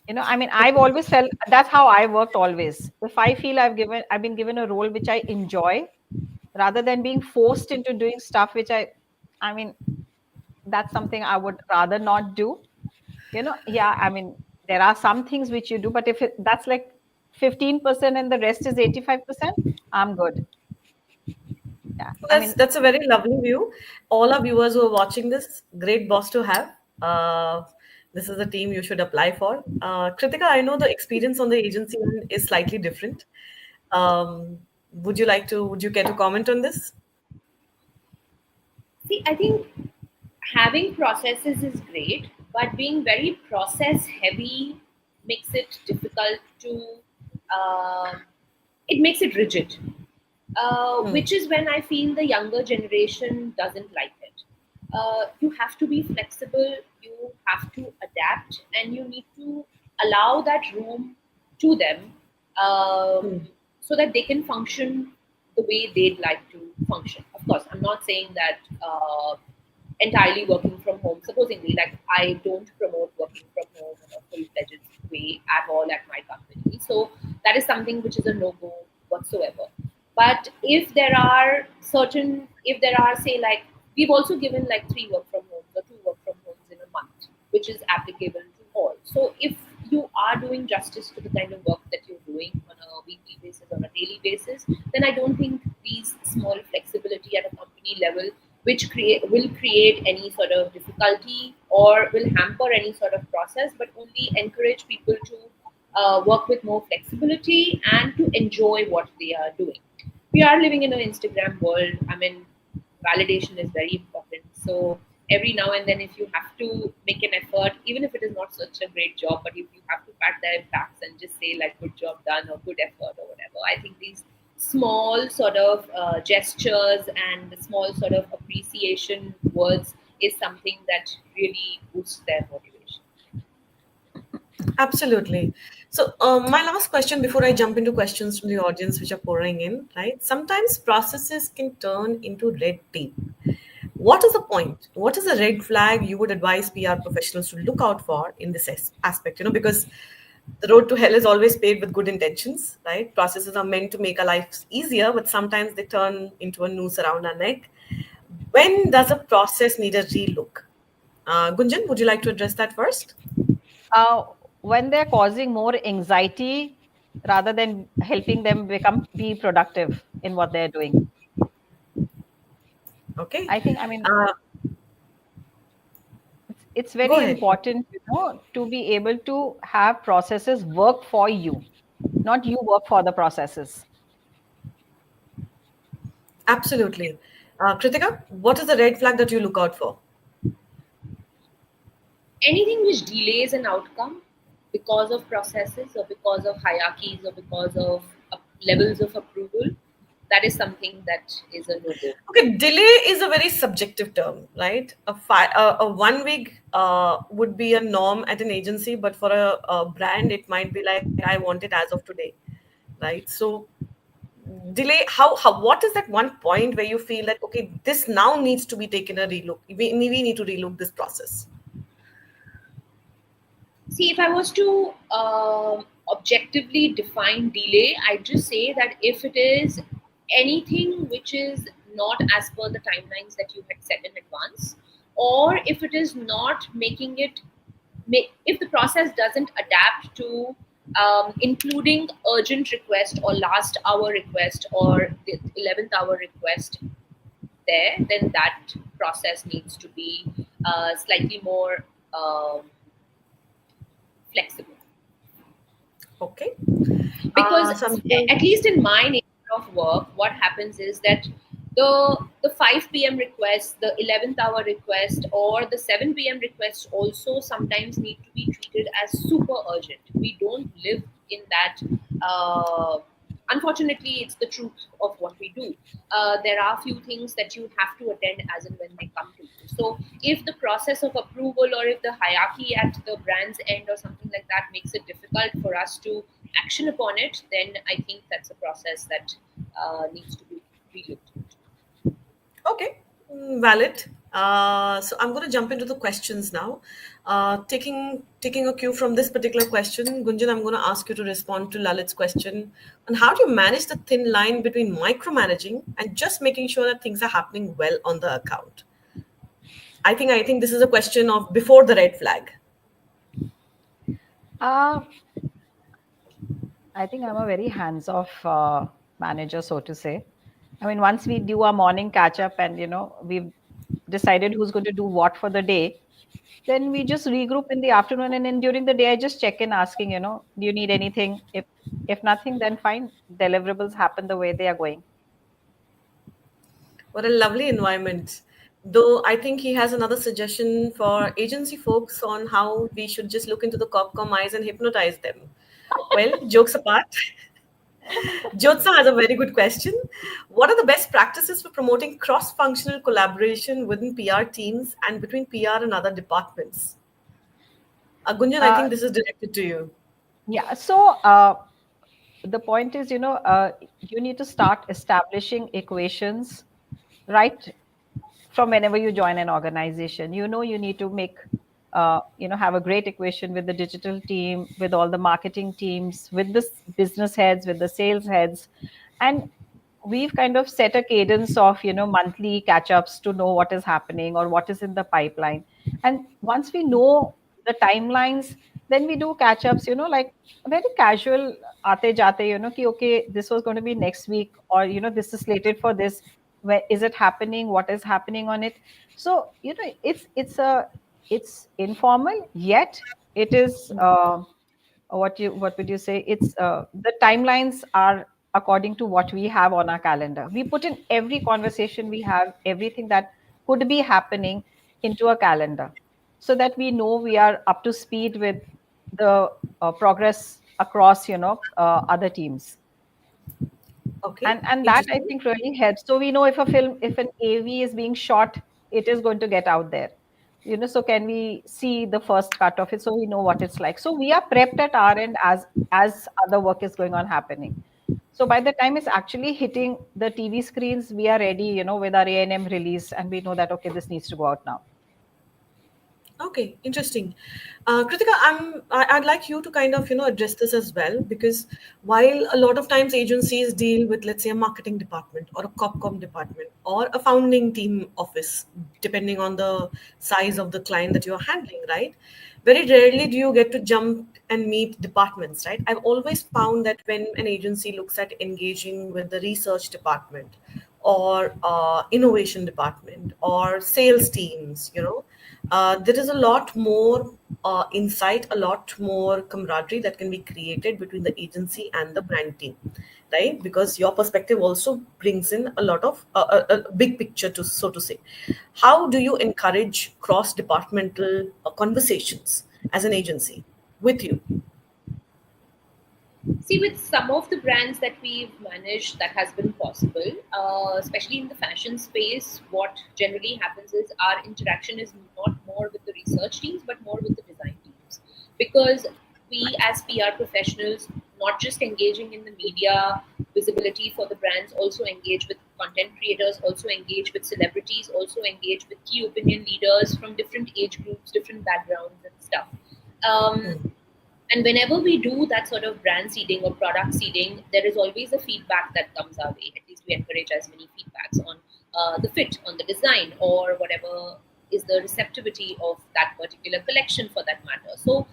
I mean, I've always felt that's how I worked always. If I feel I've been given a role which I enjoy, rather than being forced into doing stuff which I mean, that's something I would rather not do. Yeah, I mean, there are some things which you do, but if that's like 15% and the rest is 85%, I'm good. Yeah, So I that's mean, that's a very lovely view. All our viewers who are watching this, great boss to have. This is the team you should apply for. Kritika, I know the experience on the agency end is slightly different. Um, would you care to comment on this? be. See, I think having processes is great, but being very process heavy makes it difficult to it makes it rigid, which is when I feel the younger generation doesn't like it. You have to be flexible, you have to adapt, and you need to allow that room to them, so that they can function the way they'd like to function. Of course, I'm not saying that entirely working from home. Supposingly, like I don't promote working from home in a full-fledged way at all at my company. So that is something which is a no-go whatsoever. But if there are, say, like we've also given like 3 work from homes or 2 work from homes in a month, which is applicable to all. So if you are doing justice to the kind of work that you're doing on a weekly basis or a daily basis, then I don't think these small flexibility at a company level which will create any sort of difficulty or will hamper any sort of process, but only encourage people to work with more flexibility and to enjoy what they are doing. We are living in an Instagram world. I mean, validation is very important. So every now and then, if you have to make an effort, even if it is not such a great job, but if you have to pat their backs and just say like "good job done" or "good effort" or whatever, I think these small sort of gestures and the small sort of appreciation words is something that really boosts their motivation. Absolutely. So, my last question before I jump into questions from the audience which are pouring in, right? Sometimes processes can turn into red tape. What is the point? What is a red flag you would advise PR professionals to look out for in this aspect? Because the road to hell is always paved with good intentions, right? Processes are meant to make our lives easier, but sometimes they turn into a noose around our neck. When does a process need a relook? Gunjan, would you like to address that first? uh, when they're causing more anxiety rather than helping them be productive in what they're doing. Okay. I think, I mean, Uh, it's Go very ahead. important, to be able to have processes work for you, not you work for the processes. Absolutely. Kritika, what is the red flag that you look out for? Anything which delays an outcome because of processes or because of hierarchies or because of levels of approval, that is something that is a no-go. Okay, delay is a very subjective term, right? A 1 week would be a norm at an agency, but for a brand, it might be like, I want it as of today, right? So, delay, what is that one point where you feel that, okay, this now needs to be taken a relook? We need to relook this process. See, if I was to objectively define delay, I'd just say that if it is anything which is not as per the timelines that you had set in advance, or if it is not making it, if the process doesn't adapt to including urgent request or last hour request or the 11th hour request there, then that process needs to be slightly more flexible. Okay. Because So I'm going. at least in my nature of work, what happens is that the 5 p.m. request, the 11th hour request, or the 7 p.m. request also sometimes need to be treated as super urgent. We don't live in that. Unfortunately, it's the truth of what we do. There are few things that you have to attend as and when they come to you. So, if the process of approval or if the hierarchy at the brand's end or something like that makes it difficult for us to action upon it, then I think that's a process that needs to be relooked. Okay, valid. So I'm going to jump into the questions now. Taking a cue from this particular question, Gunjan, I'm going to ask you to respond to Lalit's question on how do you manage the thin line between micromanaging and just making sure that things are happening well on the account. I think this is a question of before the red flag. uh, I think I'm a very hands-off manager, so to say. I mean, once we do our morning catch up and we've decided who's going to do what for the day, then we just regroup in the afternoon, and then during the day I just check in asking, do you need anything? If nothing, then fine. Deliverables happen the way they are going. What a lovely environment. Though I think he has another suggestion for agency folks on how we should just look into the Corp Comm eyes and hypnotize them. Well, jokes apart, Jyotsa has a very good question. What are the best practices for promoting cross functional collaboration within PR teams and between PR and other departments? Gunjan, I Uh, think this is directed to you. yeah. So the point is, you need to start establishing equations right from whenever you join an organization. You need to make have a great equation with the digital team, with all the marketing teams, with the business heads, with the sales heads. And we've kind of set a cadence of monthly catch ups to know what is happening or what is in the pipeline. And once we know the timelines, then we do catch ups, like very casual aate jate, ki okay, this was going to be next week, or this is slated for this. Where is it happening? What is happening on it? So it's informal, yet it is what would you say, it's the timelines are according to what we have on our calendar. We put in every conversation we have, everything that could be happening into a calendar, so that we know we are up to speed with the progress across other teams. Okay, And that, I interesting. think, really helps. So we know if a film, if an AV is being shot, it is going to get out there. So can we see the first cut of it, so we know what it's like? So we are prepped at our end as other work is going on happening. So by the time it's actually hitting the TV screens, we are ready, with our A&M release, and we know that okay, this needs to go out now. Okay, interesting. Kritika, I'd like you to kind of address this as well, because while a lot of times agencies deal with, let's say, a marketing department or a Corp Comm department or a founding team office, depending on the size of the client that you're handling, right? Very rarely do you get to jump and meet departments, right? I've always found that when an agency looks at engaging with the research department or innovation department or sales teams, there is a lot more insight, a lot more camaraderie that can be created between the agency and the brand team, right? Because your perspective also brings in a lot of a big picture, to so to say. How do you encourage cross departmental conversations as an agency with you? See, with some of the brands that we've managed, that has been possible, especially in the fashion space. What generally happens is our interaction is not more with the research teams, but more with the design teams. Because we, as PR professionals, not just engaging in the media visibility for the brands, also engage with content creators, also engage with celebrities, also engage with key opinion leaders from different age groups, different backgrounds, and stuff. Um, Hmm. and whenever we do that sort of brand seeding or product seeding, there is always a feedback that comes our way. At least we encourage as many feedbacks on the fit, on the design, or whatever is the receptivity of that particular collection for that matter. So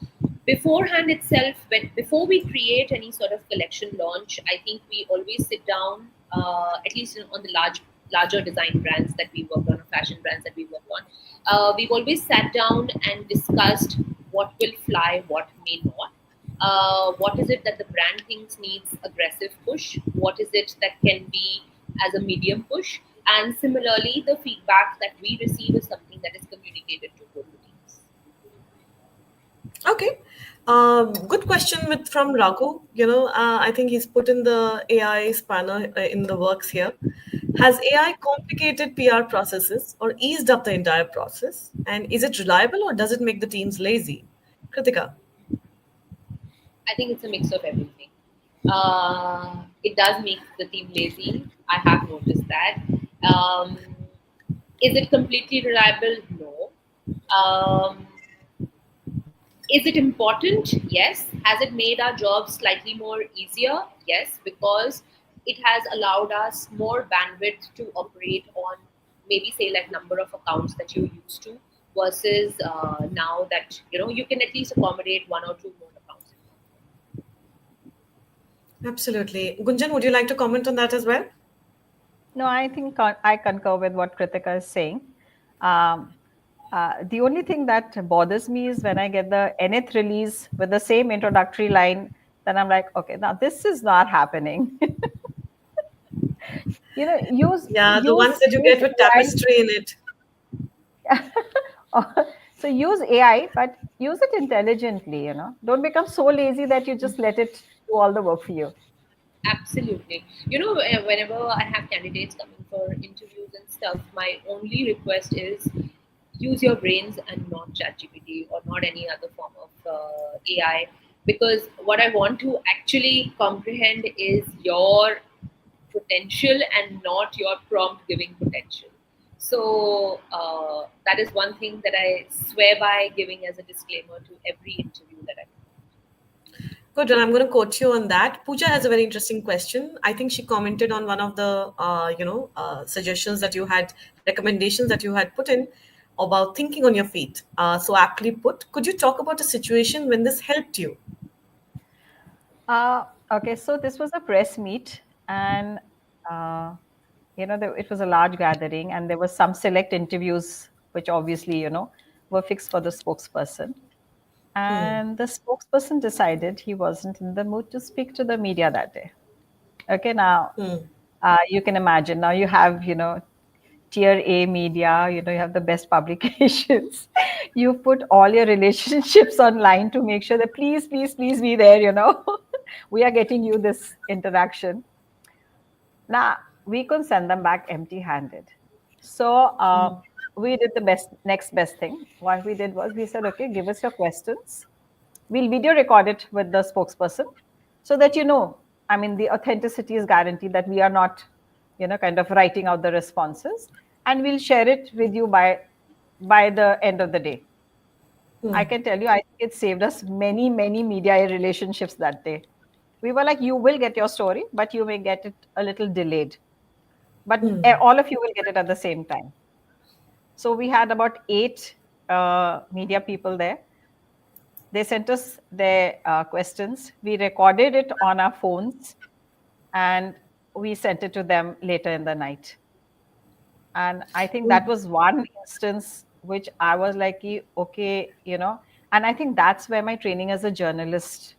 beforehand itself, before we create any sort of collection launch, I think we always sit down, at least on the larger design brands that we work on, or fashion brands that we work on. We've always sat down and discussed what will fly, what may not. What is it that the brand thinks needs aggressive push? What is it that can be as a medium push? And similarly, the feedback that we receive is something that is communicated to both the teams. Okay. Good question with from Raghu. I think he's put in the AI spanner in the works here. Has AI complicated PR processes or eased up the entire process? And is it reliable or does it make the teams lazy? Kritika. I think it's a mix of everything. It does make the team lazy. I have noticed that. Um, is it completely reliable? No. Um, is it important? Yes. Has it made our job slightly more easier? Yes, because it has allowed us more bandwidth to operate on, maybe say, like number of accounts that you used to, versus now that you can at least accommodate one or two more accounts. Absolutely. Gunjan, would you like to comment on that as well? No, I think I concur with what Kritika is saying. Um, the only thing that bothers me is when I get the nth release with the same introductory line, then I'm like, okay, now this is not happening. use Yeah, the use ones that you use get with AI. tapestry in it. So use AI, but use it intelligently, Don't become so lazy that you just let it do all the work for you. Absolutely. Whenever I have candidates coming for interviews and stuff, my only request is use your brains and not ChatGPT or not any other form of AI, because what I want to actually comprehend is your potential and not your prompt giving potential. So that is one thing that I swear by giving as a disclaimer to every interview that I. Good, and I'm going to quote you on that. Pooja has a very interesting question. I think she commented on one of the, suggestions that you had, recommendations that you had put in about thinking on your feet. So aptly put. Could you talk about a situation when this helped you? Okay, so this was a press meet, and it was a large gathering, and there were some select interviews, which obviously, were fixed for the spokesperson. And the spokesperson decided he wasn't in the mood to speak to the media that day. Okay, now you can imagine. Now you have, tier A media, you have the best publications. You put all your relationships online to make sure that please, please, please be there. We are getting you this interaction. Now we couldn't send them back empty handed. So we did the next best thing. What we did was we said, okay, give us your questions. We'll video record it with the spokesperson so that I mean, the authenticity is guaranteed, that we are not, kind of writing out the responses, and we'll share it with you by the end of the day. I can tell you, I think it saved us many, many media relationships that day. We were like, you will get your story, but you may get it a little delayed. But all of you will get it at the same time. So we had about 8 media people there. They sent us their questions. We recorded it on our phones, and we sent it to them later in the night. And I think that was one instance which I was like, okay, and I think that's where my training as a journalist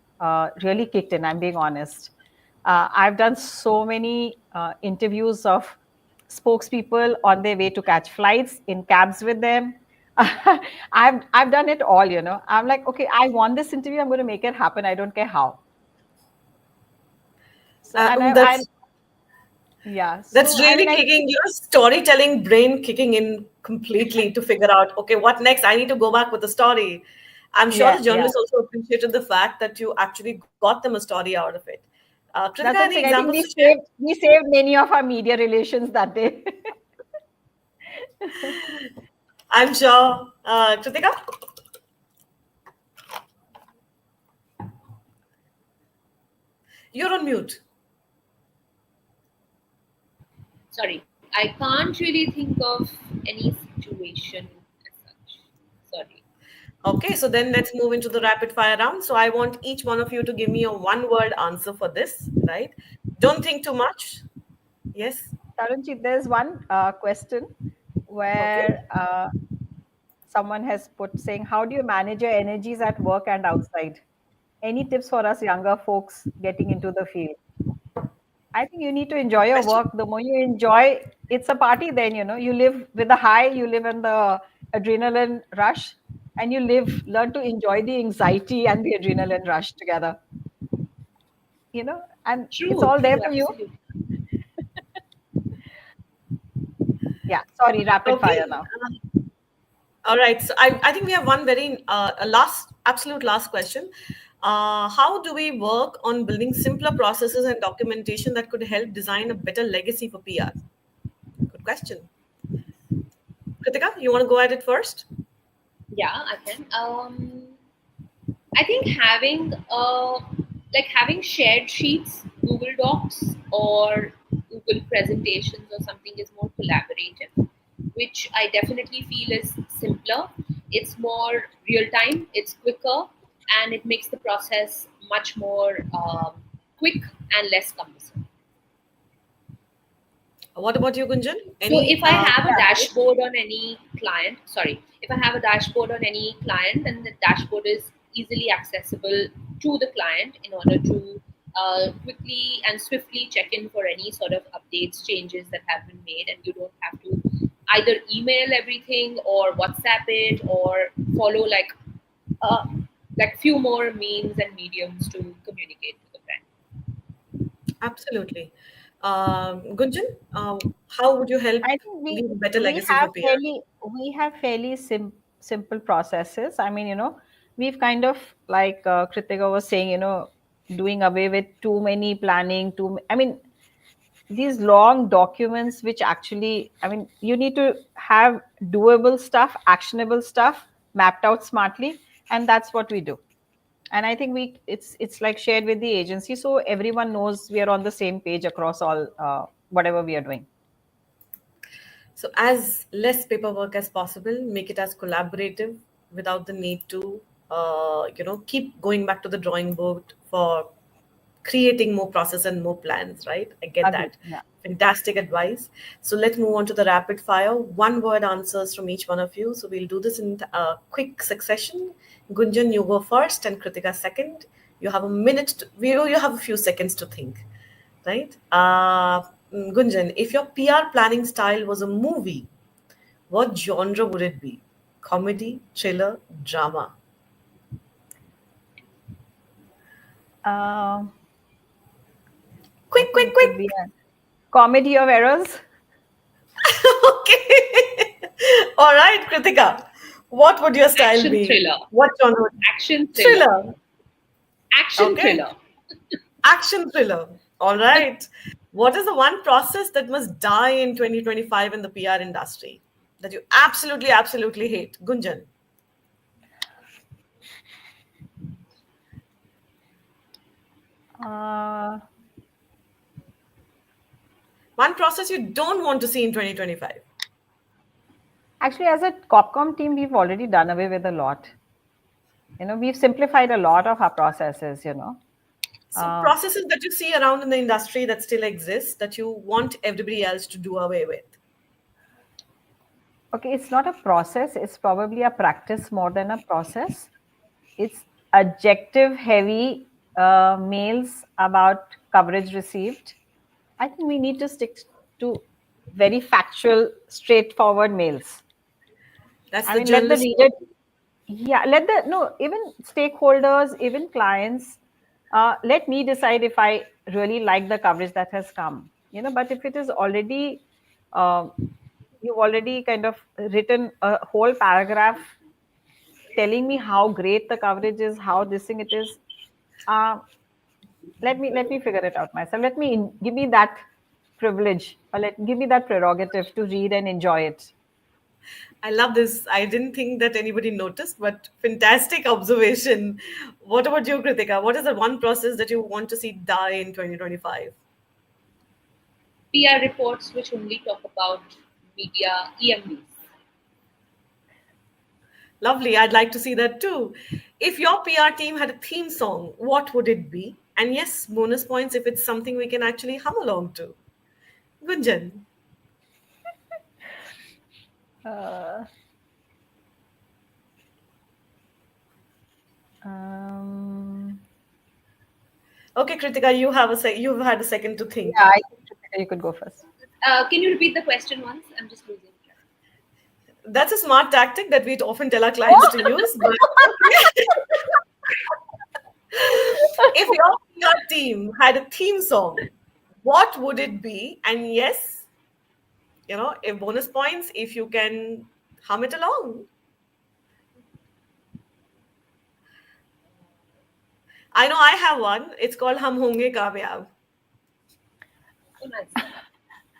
really kicked in. I'm being honest. I've done so many interviews of spokespeople on their way to catch flights, in cabs with them. I've done it all. I'm like, okay, I want this interview. I'm going to make it happen. I don't care how. So, and I That's yeah. That's So, I really mean, I kicking your storytelling brain kicking in completely to figure out, okay, what next? I need to go back with the story. I'm sure the yeah, yeah. journalists also appreciated the fact that you actually got them a story out of it. Kritika, That's what I'm any saying. I think examples to share? we saved many of our media relations that day. I'm sure. Kritika? You're on mute. Sorry, I can't really think of any situation as such. Sorry. Okay, so then let's move into the rapid fire round. So I want each one of you to give me a one word answer for this, right? Don't think too much. Yes. Tarunji, there's one question Okay. where someone has put saying, how do you manage your energies at work and outside? Any tips for us younger folks getting into the field? I think you need to enjoy your Question. work. The more you enjoy, it's a party then, you live with the high, you live in the adrenaline rush, and learn to enjoy the anxiety and the adrenaline rush together, and it's True, all there true, for you. absolutely. Yeah, sorry, rapid Okay. fire now. All right. So I think we have one very absolute last question. How do we work on building simpler processes and documentation that could help design a better legacy for PR? Good question. Kritika, you want to go at it first? Yeah, I can. I think having shared sheets, Google Docs, or Google presentations or something is more collaborative, which I definitely feel is simpler. It's more real time. It's quicker, and it makes the process much more quick and less cumbersome. What about you, Gunjan? So Any if I have a Yeah, dashboard on any client, sorry, if I have a dashboard on any client, then the dashboard is easily accessible to the client in order to quickly and swiftly check in for any sort of updates, changes that have been made, and you don't have to either email everything or WhatsApp it or follow uh, few more means and mediums to communicate to the brand. Absolutely. Gunjan, how would you help I think leave a better we legacy for have PR? fairly simple processes. I mean, we've kind of like Kritika was saying, doing away with too many planning. I mean, these long documents, which actually, I mean, you need to have doable stuff, actionable stuff, mapped out smartly, and that's what we do. And I think it's like shared with the agency, so everyone knows we are on the same page across all whatever we are doing. So, as less paperwork as possible, make it as collaborative without the need to, keep going back to the drawing board for creating more process and more plans, right? I get Agree. that. Yeah. Fantastic advice. So, let's move on to the rapid fire. One word answers from each one of you. So, we'll do this in quick succession. Gunjan, you go first, and Kritika second. You have a minute, you have a few seconds to think, right? Gunjan, if your PR planning style was a movie, what genre would it be? Comedy, thriller, drama? Uh, I Quick, think quick, it could be quick. a comedy of errors. Okay. All right, Kritika. What would your style Action be? thriller. What genre? Action thriller. Thriller. Action Okay. thriller. Action thriller. All right. What is the one process that must die in 2025 in the PR industry that you absolutely, absolutely hate? Gunjan. Uh, One process you don't want to see in 2025. Actually, as a Corp Comm team, we've already done away with a lot. We've simplified a lot of our processes. So Uh, processes that you see around in the industry that still exist that you want everybody else to do away with. okay, it's not a process. It's probably a practice more than a process. It's adjective heavy mails about coverage received. I think we need to stick to very factual, straightforward mails. That's I the mean, let the journalist. reader, yeah, no, even stakeholders, even clients, let me decide if I really like the coverage that has come. But if it is already, uh, you've already kind of written a whole paragraph telling me how great the coverage is, how this thing it is. Uh, let me figure it out myself. Give me that privilege, or give me that prerogative to read and enjoy it. I love this. I didn't think that anybody noticed, but fantastic observation. What about you, Kritika? What is the one process that you want to see die in 2025? PR reports which only talk about media EMVs. Lovely. I'd like to see that too. If your PR team had a theme song, what would it be? And yes, bonus points if it's something we can actually hum along to. Gunjan. Uh, um, Okay, Kritika, you've had a second to think. yeah, I think Ritika, you could go first. Can you repeat the question once? I'm just losing track. That's a smart tactic that we often tell our clients to use. But if your PR team had a theme song, what would it be? And yes, if bonus points if you can hum it along. I know I have one. It's called Hum Honge Kamyab. Oh, nice.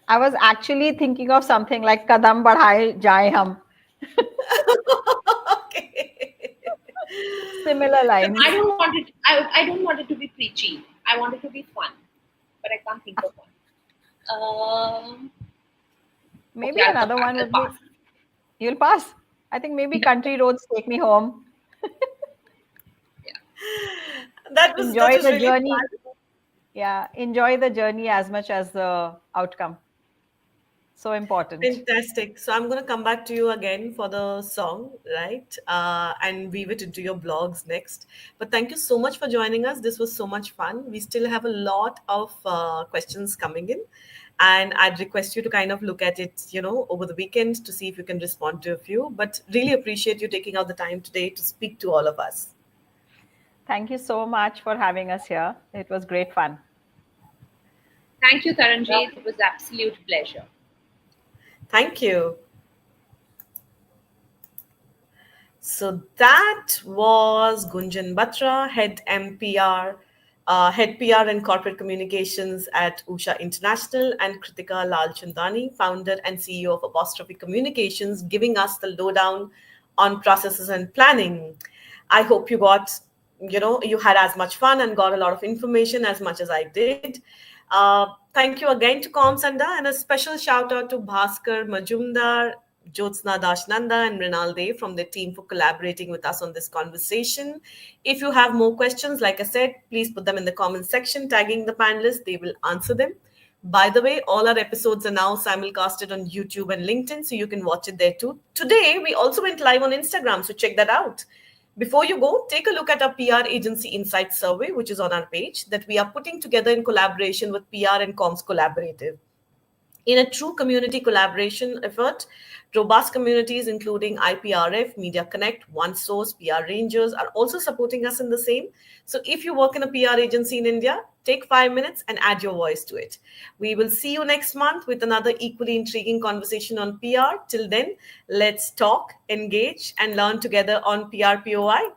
I was actually thinking of something like "Kadam Badhaye Jaye Hum," Okay. similar I lines. don't want it. I don't want it to be preachy. I want it to be fun, but I can't think of one. Maybe Okay, I'll come another back. one I'll would be pass. you'll pass. I think maybe "Country Roads Take Me Home." Yeah. That Enjoy was the really journey. fun. Yeah, enjoy the journey as much as the outcome. So important. Fantastic. So I'm going to come back to you again for the song, right? And weave it into your blogs next. But thank you so much for joining us. This was so much fun. We still have a lot of questions coming in. And I'd request you to kind of look at it, over the weekend to see if you can respond to a few. But really appreciate you taking out the time today to speak to all of us. Thank you so much for having us here. It was great fun. Thank you, Taranjeet. It was absolute pleasure. Thank you. So that was Gunjan Batra, head PR and corporate communications at Usha International, and Kritika Lalchandani, founder and CEO of Apostrophe Communications, giving us the lowdown on processes and planning. I hope you had as much fun and got a lot of information as much as I did. Thank you again to Comsanda, and a special shout out to Bhaskar Majumdar, Jyotsna Dashnanda, and Mrinal Dev from their team for collaborating with us on this conversation. If you have more questions, like I said, please put them in the comment section, tagging the panelists. They will answer them. By the way, all our episodes are now simulcasted on YouTube and LinkedIn, so you can watch it there too. Today, we also went live on Instagram, so check that out. Before you go, take a look at our PR Agency Insight survey, which is on our page, that we are putting together in collaboration with PR and Comms Collaborative. In a true community collaboration effort, robust communities including IPRF, Media Connect, OneSource, PR Rangers are also supporting us in the same. So if you work in a PR agency in India, take 5 minutes and add your voice to it. We will see you next month with another equally intriguing conversation on PR. Till then, let's talk, engage, and learn together on PRPOI.